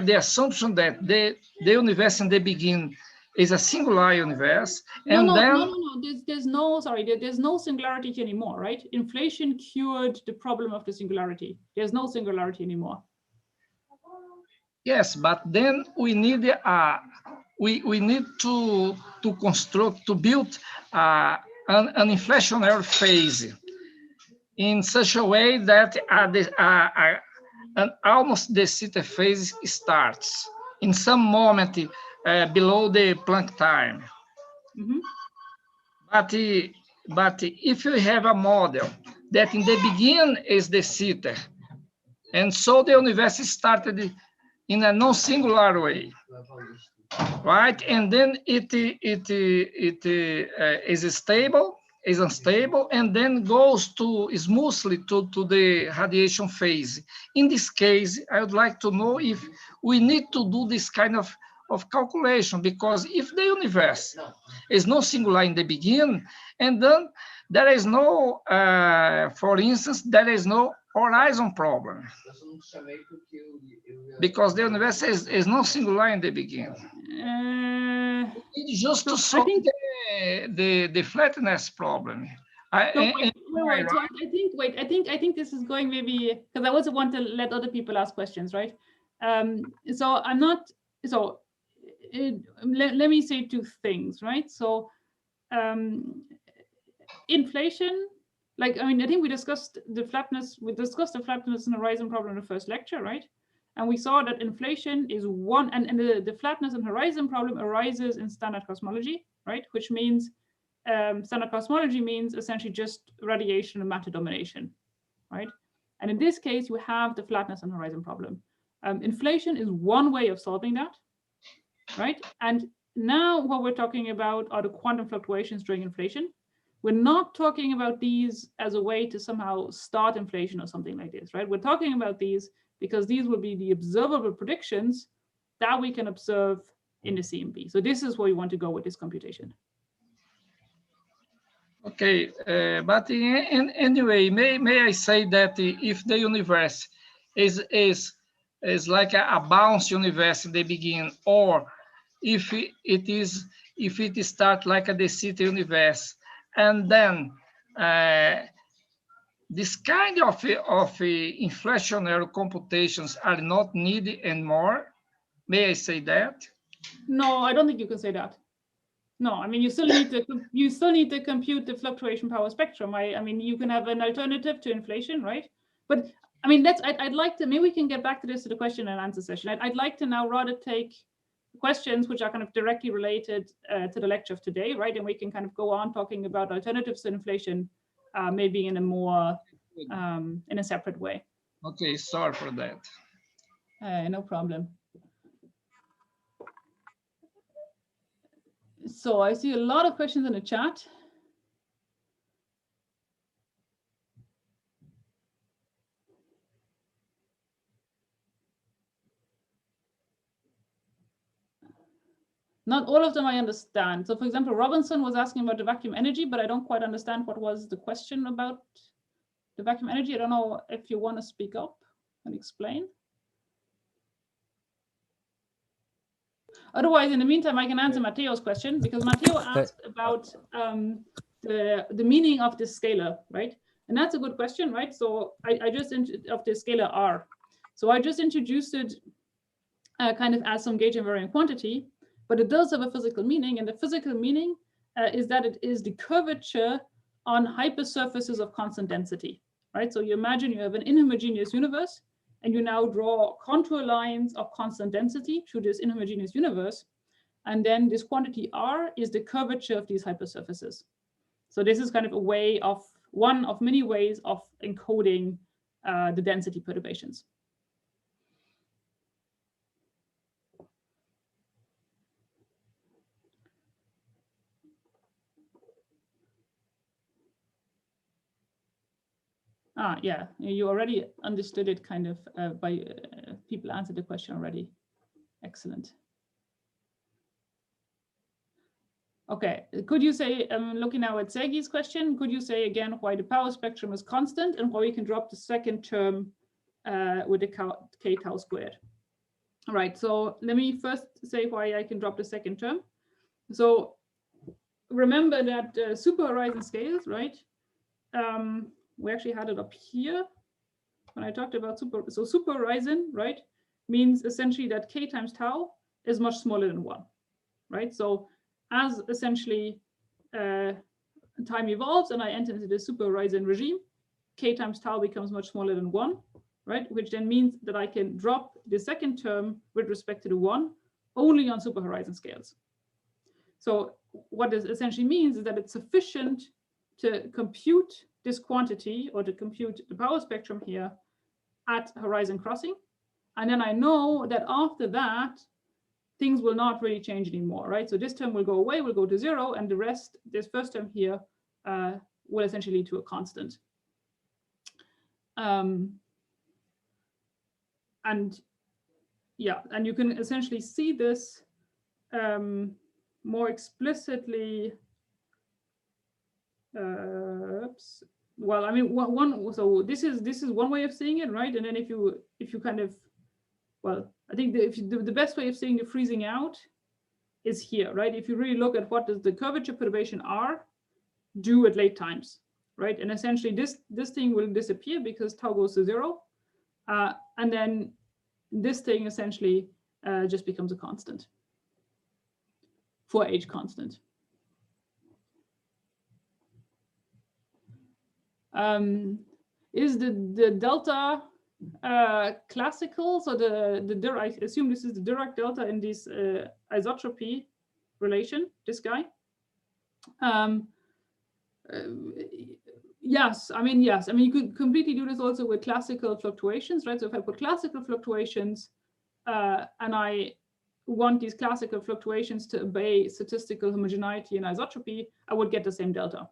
A: the assumption that the universe in the beginning is a singular universe, and
B: there's no singularity anymore, right? Inflation cured the problem of the singularity. There's no singularity anymore.
A: Yes, but then we need we need to build an inflationary phase in such a way that almost the Sitter phase starts in some moment below the Planck time. But if you have a model that in the beginning is the Sitter, and so the universe started in a non-singular way, right? And then it is stable, is unstable, and then goes smoothly to the radiation phase. In this case, I would like to know if we need to do this kind of calculation, because if the universe is non-singular in the beginning, and then there is no, for instance, there is no horizon problem, because the universe is non-singular in the beginning. It's just to solve the flatness problem.
B: I think this is going maybe, because I also want to let other people ask questions, right? So I'm not, so let me say two things, right? So inflation, like, I mean, I think we discussed the flatness and horizon problem in the first lecture, right? And we saw that inflation is one, and the flatness and horizon problem arises in standard cosmology, right? Which means standard cosmology means essentially just radiation and matter domination, right? And in this case, you have the flatness and horizon problem. Inflation is one way of solving that, right? And now what we're talking about are the quantum fluctuations during inflation. We're not talking about these as a way to somehow start inflation or something like this, right? We're talking about these because these will be the observable predictions that we can observe in the CMB. So this is where we want to go with this computation.
A: Okay, but anyway, may I say that if the universe is like a balanced universe in the beginning, or if it starts like a de Sitter universe, and then this kind of inflationary computations are not needed anymore. May I say that?
B: No, I don't think you can say that. No, I mean, you still need to compute the fluctuation power spectrum. I mean, you can have an alternative to inflation, right? But I mean, I'd like to, maybe we can get back to this to the question and answer session. I'd like to now rather take questions which are kind of directly related to the lecture of today, right? And we can kind of go on talking about alternatives to inflation, maybe in a more, in a separate way.
A: Okay, sorry for that.
B: No problem. So I see a lot of questions in the chat. Not all of them I understand. So for example, Robinson was asking about the vacuum energy, but I don't quite understand what was the question about the vacuum energy. I don't know if you want to speak up and explain. Otherwise, in the meantime, I can answer Matteo's question, because Matteo asked about the meaning of this scalar, right? And that's a good question, right? So I just of the scalar R. So I just introduced it kind of as some gauge invariant quantity, but it does have a physical meaning, and the physical meaning is that it is the curvature on hypersurfaces of constant density, right? So you imagine you have an inhomogeneous universe, and you now draw contour lines of constant density through this inhomogeneous universe, and then this quantity R is the curvature of these hypersurfaces. So this is kind of a way of, one of many ways of encoding the density perturbations. Yeah, you already understood it kind of by people answered the question already. Excellent. Okay, could you say, looking now at Sergei's question, could you say again why the power spectrum is constant and why we can drop the second term with the k tau squared? All right, so let me first say why I can drop the second term. So remember that super horizon scales, right? We actually had it up here when I talked about super horizon, right, means essentially that k times tau is much smaller than 1, right? So as essentially time evolves and I enter into the super horizon regime, k times tau becomes much smaller than 1, right? Which then means that I can drop the second term with respect to the 1 only on super horizon scales. So what this essentially means is that it's sufficient to compute this quantity or to compute the power spectrum here at horizon crossing. And then I know that after that, things will not really change anymore, right? So this term will go away, will go to 0, and the rest, this first term here, will essentially lead to a constant. And yeah, and you can essentially see this more explicitly. Well, I mean, so this is one way of seeing it, right? And then if you kind of, well, I think the best way of seeing the freezing out is here, right? If you really look at what does the curvature perturbation R do at late times, right? And essentially this thing will disappear because tau goes to 0, and then this thing essentially just becomes a constant for H constant. Is the delta classical? So the I assume this is the Dirac delta in this isotropy relation, this guy. Yes, I mean, yes. I mean, you could completely do this also with classical fluctuations, right? So if I put classical fluctuations and I want these classical fluctuations to obey statistical homogeneity and isotropy, I would get the same delta.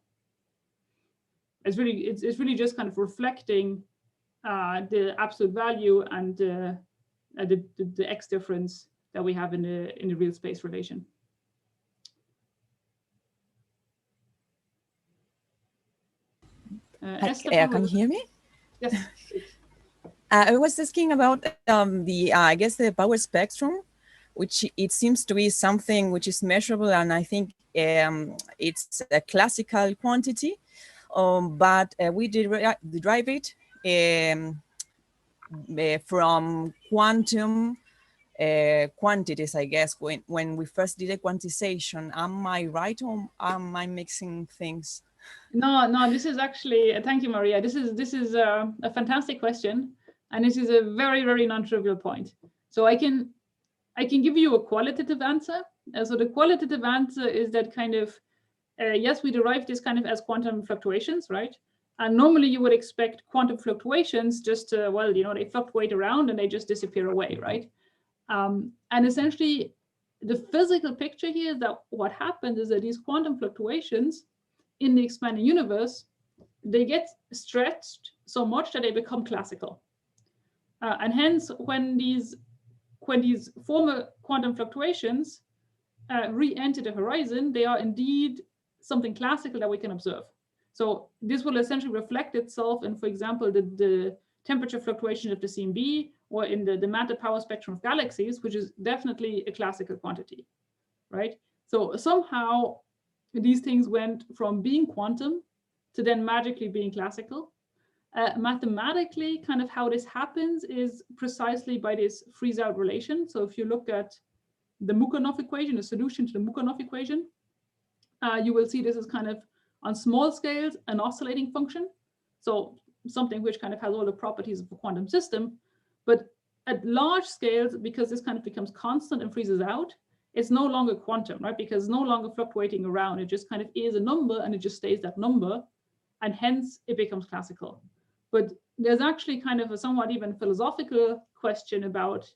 B: It's really just kind of reflecting the absolute value and the x difference that we have in the real space relation.
C: Can you hear me?
B: Yes.
C: I was asking about I guess the power spectrum, which it seems to be something which is measurable, and I think it's a classical quantity. But we derive it from quantum quantities, I guess, when we first did a quantization. Am I right, or am I mixing things?
B: No, this is actually, thank you, Maria. This is a fantastic question, and this is a very, very non-trivial point. So I can give you a qualitative answer. So the qualitative answer is that kind of, yes, we derive this kind of as quantum fluctuations, right? And normally you would expect quantum fluctuations just to, well, you know, they fluctuate around and they just disappear away, right? And essentially, the physical picture here is that what happens is that these quantum fluctuations in the expanding universe, they get stretched so much that they become classical. And hence, when these former quantum fluctuations re-enter the horizon, they are indeed something classical that we can observe. So this will essentially reflect itself in, for example, the temperature fluctuation of the CMB, or in the matter power spectrum of galaxies, which is definitely a classical quantity, right? So somehow these things went from being quantum to then magically being classical. Mathematically, kind of how this happens is precisely by this freeze-out relation. So if you look at the Mukhanov equation, the solution to the Mukhanov equation, you will see this is kind of on small scales an oscillating function. So something which kind of has all the properties of a quantum system. But at large scales, because this kind of becomes constant and freezes out, it's no longer quantum, right? Because it's no longer fluctuating around. It just kind of is a number and it just stays that number. And hence it becomes classical. But there's actually kind of a somewhat even philosophical question about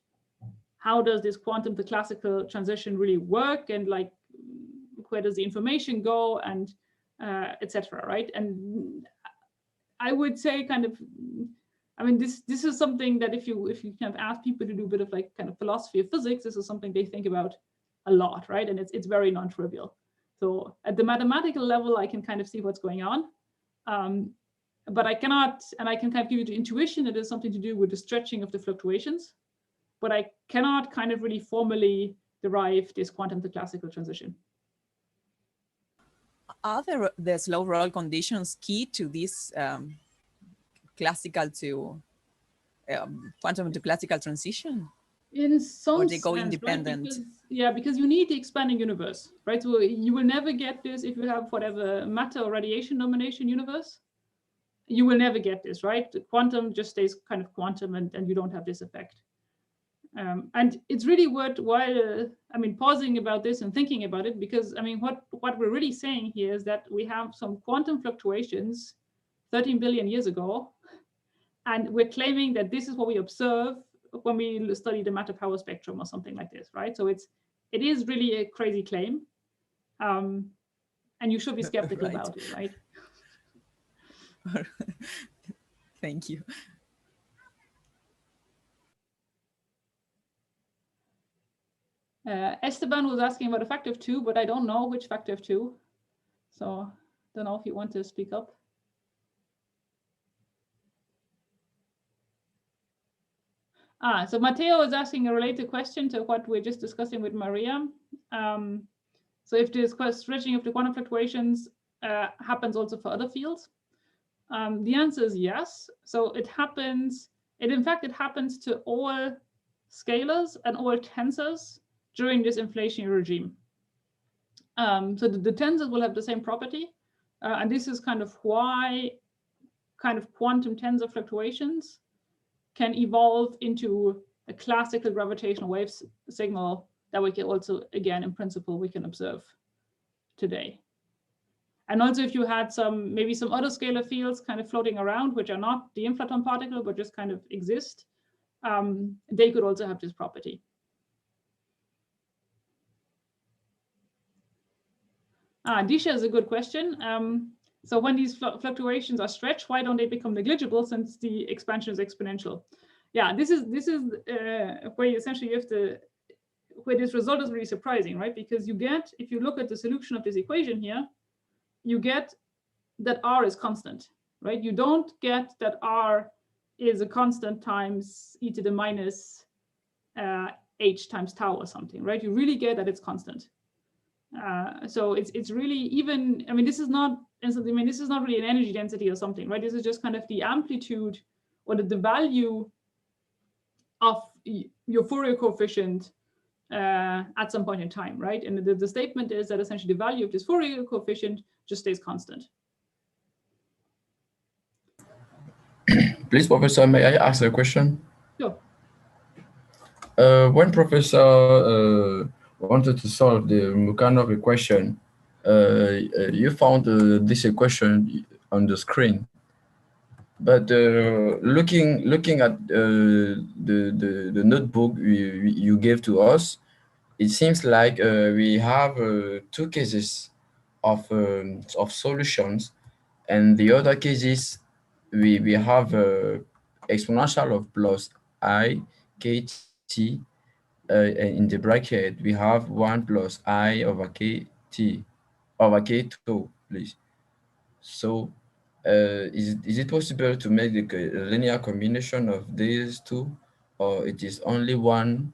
B: how does this quantum to classical transition really work, and like where does the information go, and etc. Right? And I would say kind of, I mean, this is something that if you kind of ask people to do a bit of like kind of philosophy of physics, this is something they think about a lot, right? And it's very non-trivial. So at the mathematical level, I can kind of see what's going on. But I cannot, and I can kind of give you the intuition that there's something to do with the stretching of the fluctuations, but I cannot kind of really formally derive this quantum to classical transition.
C: Are there the slow roll conditions key to this classical to quantum to classical transition?
B: In some
C: or they go
B: sense,
C: independent?
B: Right? Because you need the expanding universe, right? So you will never get this if you have whatever matter or radiation domination universe. You will never get this, right? The quantum just stays kind of quantum, and you don't have this effect. And it's really worthwhile, I mean, pausing about this and thinking about it, because I mean, what we're really saying here is that we have some quantum fluctuations 13 billion years ago, and we're claiming that this is what we observe when we study the matter power spectrum or something like this, right? So it is really a crazy claim, and you should be skeptical
C: Right.
B: about it, right?
C: Thank you.
B: Esteban was asking about a factor of 2, but I don't know which factor of 2. So don't know if you want to speak up. So Matteo is asking a related question to what we're just discussing with Maria. So if this stretching of the quantum fluctuations happens also for other fields, the answer is yes. So it happens, in fact, it happens to all scalars and all tensors during this inflationary regime. So the tensors will have the same property. And this is kind of why kind of quantum tensor fluctuations can evolve into a classical gravitational wave signal that we can also, again, in principle, we can observe today. And also if you had maybe some other scalar fields kind of floating around, which are not the inflaton particle, but just kind of exist, they could also have this property. Disha is a good question. So when these fluctuations are stretched, why don't they become negligible since the expansion is exponential? Yeah, this is where you essentially have to, where this result is really surprising, right? Because you get, if you look at the solution of this equation here, you get that R is constant, right? You don't get that R is a constant times e to the minus h times tau or something, right? You really get that it's constant. So it's really even, I mean, this is not really an energy density or something, right? This is just kind of the amplitude or the value of your Fourier coefficient at some point in time, right? And the statement is that essentially the value of this Fourier coefficient just stays constant.
D: Please, Professor, may I ask a question?
B: Sure.
D: When Professor wanted to solve the Mukhanov equation, you found this equation on the screen. But looking at the notebook you gave to us, it seems like we have 2 cases of solutions, and the other cases we have exponential of plus I kt. In the bracket, we have 1 plus I over kt over k2, please. So is it possible to make a linear combination of these 2, or it is only one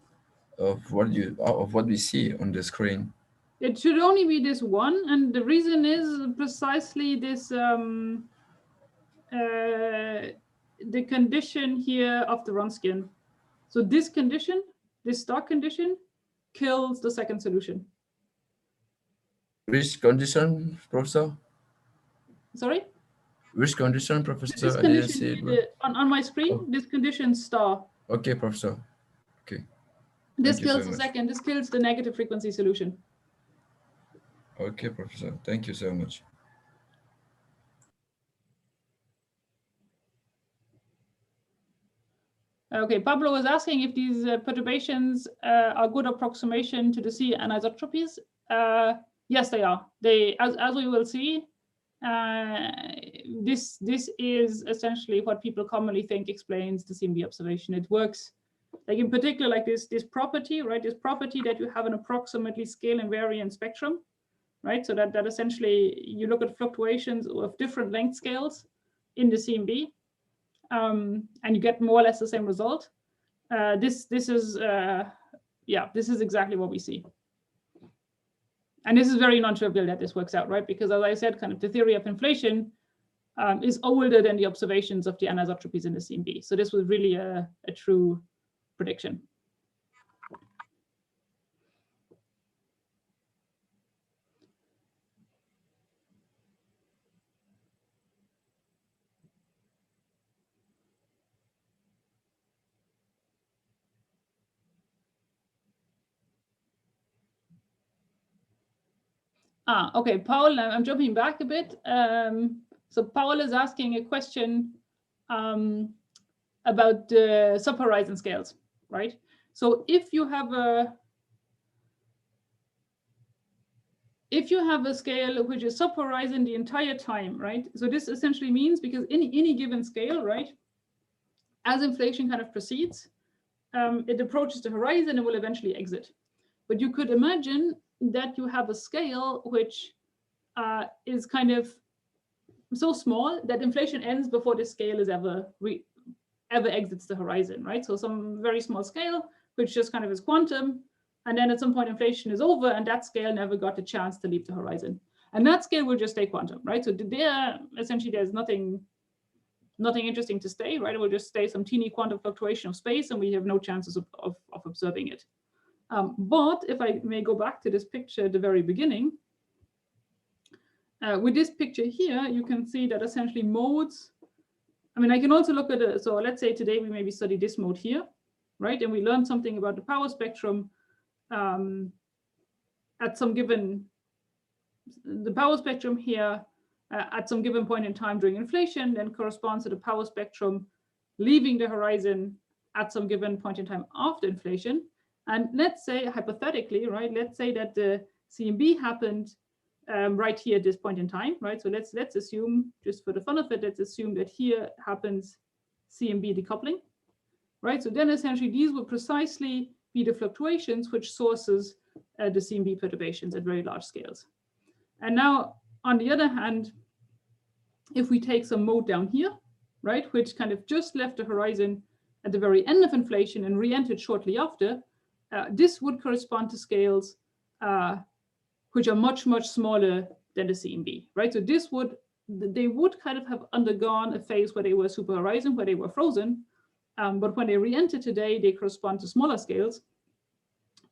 D: of what we see on the screen?
B: It should only be this one, and the reason is precisely this the condition here of the Wronskian. So this condition, this Stark condition, kills the second solution.
D: Which condition, Professor?
B: Sorry?
D: Which condition, Professor?
B: This
D: I didn't
B: condition
D: see it.
B: on my screen,
D: Oh.
B: this condition star.
D: Okay, Professor. Okay.
B: This
D: Thank you
B: kills
D: so
B: the
D: much.
B: second, this kills the negative frequency solution.
D: Okay, Professor. Thank you so much.
B: Okay, Pablo was asking if these perturbations are good approximation to the C anisotropies. Yes, they are. They, as we will see, this is essentially what people commonly think explains the CMB observation. It works, like in particular, like this property, right? This property that you have an approximately scale invariant spectrum, right? So that essentially you look at fluctuations of different length scales in the CMB. And you get more or less the same result. This is exactly what we see. And this is very non-trivial that this works out, right? Because as I said, kind of the theory of inflation is older than the observations of the anisotropies in the CMB. So this was really a true prediction. Okay, Paul, I'm jumping back a bit. So Paul is asking a question about the subhorizon scales, right? So if you have a scale which is subhorizon the entire time, right? So this essentially means, because any given scale, right, as inflation kind of proceeds, it approaches the horizon and will eventually exit. But you could imagine that you have a scale which is kind of so small that inflation ends before the scale is ever exits the horizon, right? So some very small scale, which just kind of is quantum, and then at some point inflation is over, and that scale never got a chance to leave the horizon. And that scale will just stay quantum, right? So there, essentially, there's nothing interesting to stay, right? It will just stay some teeny quantum fluctuation of space, and we have no chances of observing it. But if I may go back to this picture at the very beginning, with this picture here, you can see that essentially modes, I mean, I can also look at it. So let's say today we maybe study this mode here, right? And we learned something about the power spectrum at some given, the power spectrum here at some given point in time during inflation then corresponds to the power spectrum leaving the horizon at some given point in time after inflation. And let's say, hypothetically, right, let's say that the CMB happened right here at this point in time, right? So let's assume, just for the fun of it, let's assume that here happens CMB decoupling, right? So then essentially these will precisely be the fluctuations which sources the CMB perturbations at very large scales. And now, on the other hand, if we take some mode down here, right, which kind of just left the horizon at the very end of inflation and re-entered shortly after, this would correspond to scales which are much, much smaller than the CMB, right? So they would kind of have undergone a phase where they were super horizon, where they were frozen, but when they re-enter today, they correspond to smaller scales.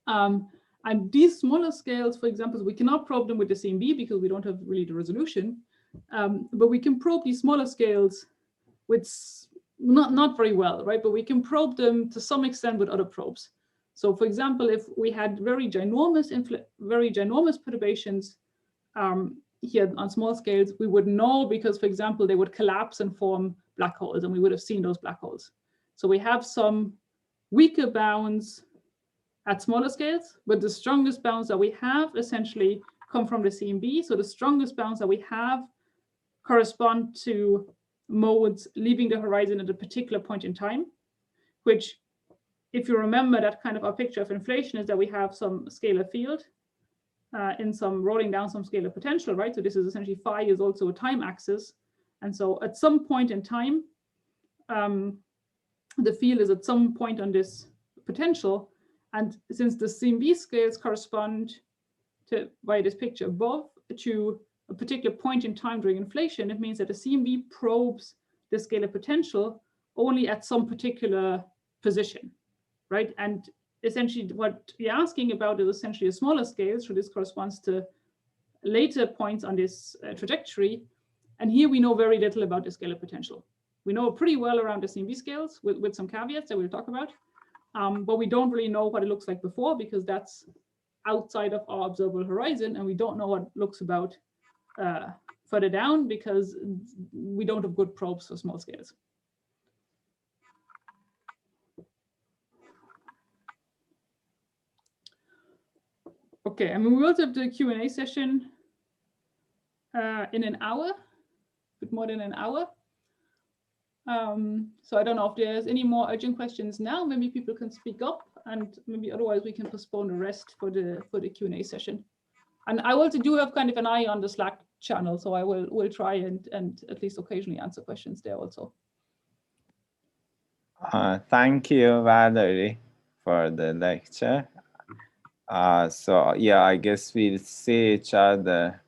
B: And these smaller scales, for example, we cannot probe them with the CMB because we don't have really the resolution, but we can probe these smaller scales with not very well, right? But we can probe them to some extent with other probes. So, for example, if we had very ginormous perturbations here on small scales, we would know because, for example, they would collapse and form black holes, and we would have seen those black holes. So we have some weaker bounds at smaller scales, but the strongest bounds that we have essentially come from the CMB. So the strongest bounds that we have correspond to modes leaving the horizon at a particular point in time, which, if you remember, that kind of our picture of inflation is that we have some scalar field in some rolling down some scalar potential, right? So this is essentially phi is also a time axis. And so at some point in time, the field is at some point on this potential. And since the CMB scales correspond to, by this picture above, to a particular point in time during inflation, it means that the CMB probes the scalar potential only at some particular position, right? And essentially what you're asking about is essentially a smaller scale. So this corresponds to later points on this trajectory. And here we know very little about the scalar potential. We know pretty well around the CMB scales with some caveats that we'll talk about. But we don't really know what it looks like before, because that's outside of our observable horizon. And we don't know what it looks about further down, because we don't have good probes for small scales. Okay, and we will also have the Q&A session in an hour, a bit more than an hour. So I don't know if there's any more urgent questions now. Maybe people can speak up, and maybe otherwise we can postpone the rest for the Q&A session. And I also do have kind of an eye on the Slack channel, so I will try and at least occasionally answer questions there also.
E: Thank you, Valerie, for the lecture. So yeah, I guess we'll see each other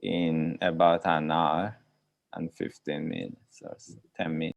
E: in about an hour and 15 minutes or 10 minutes.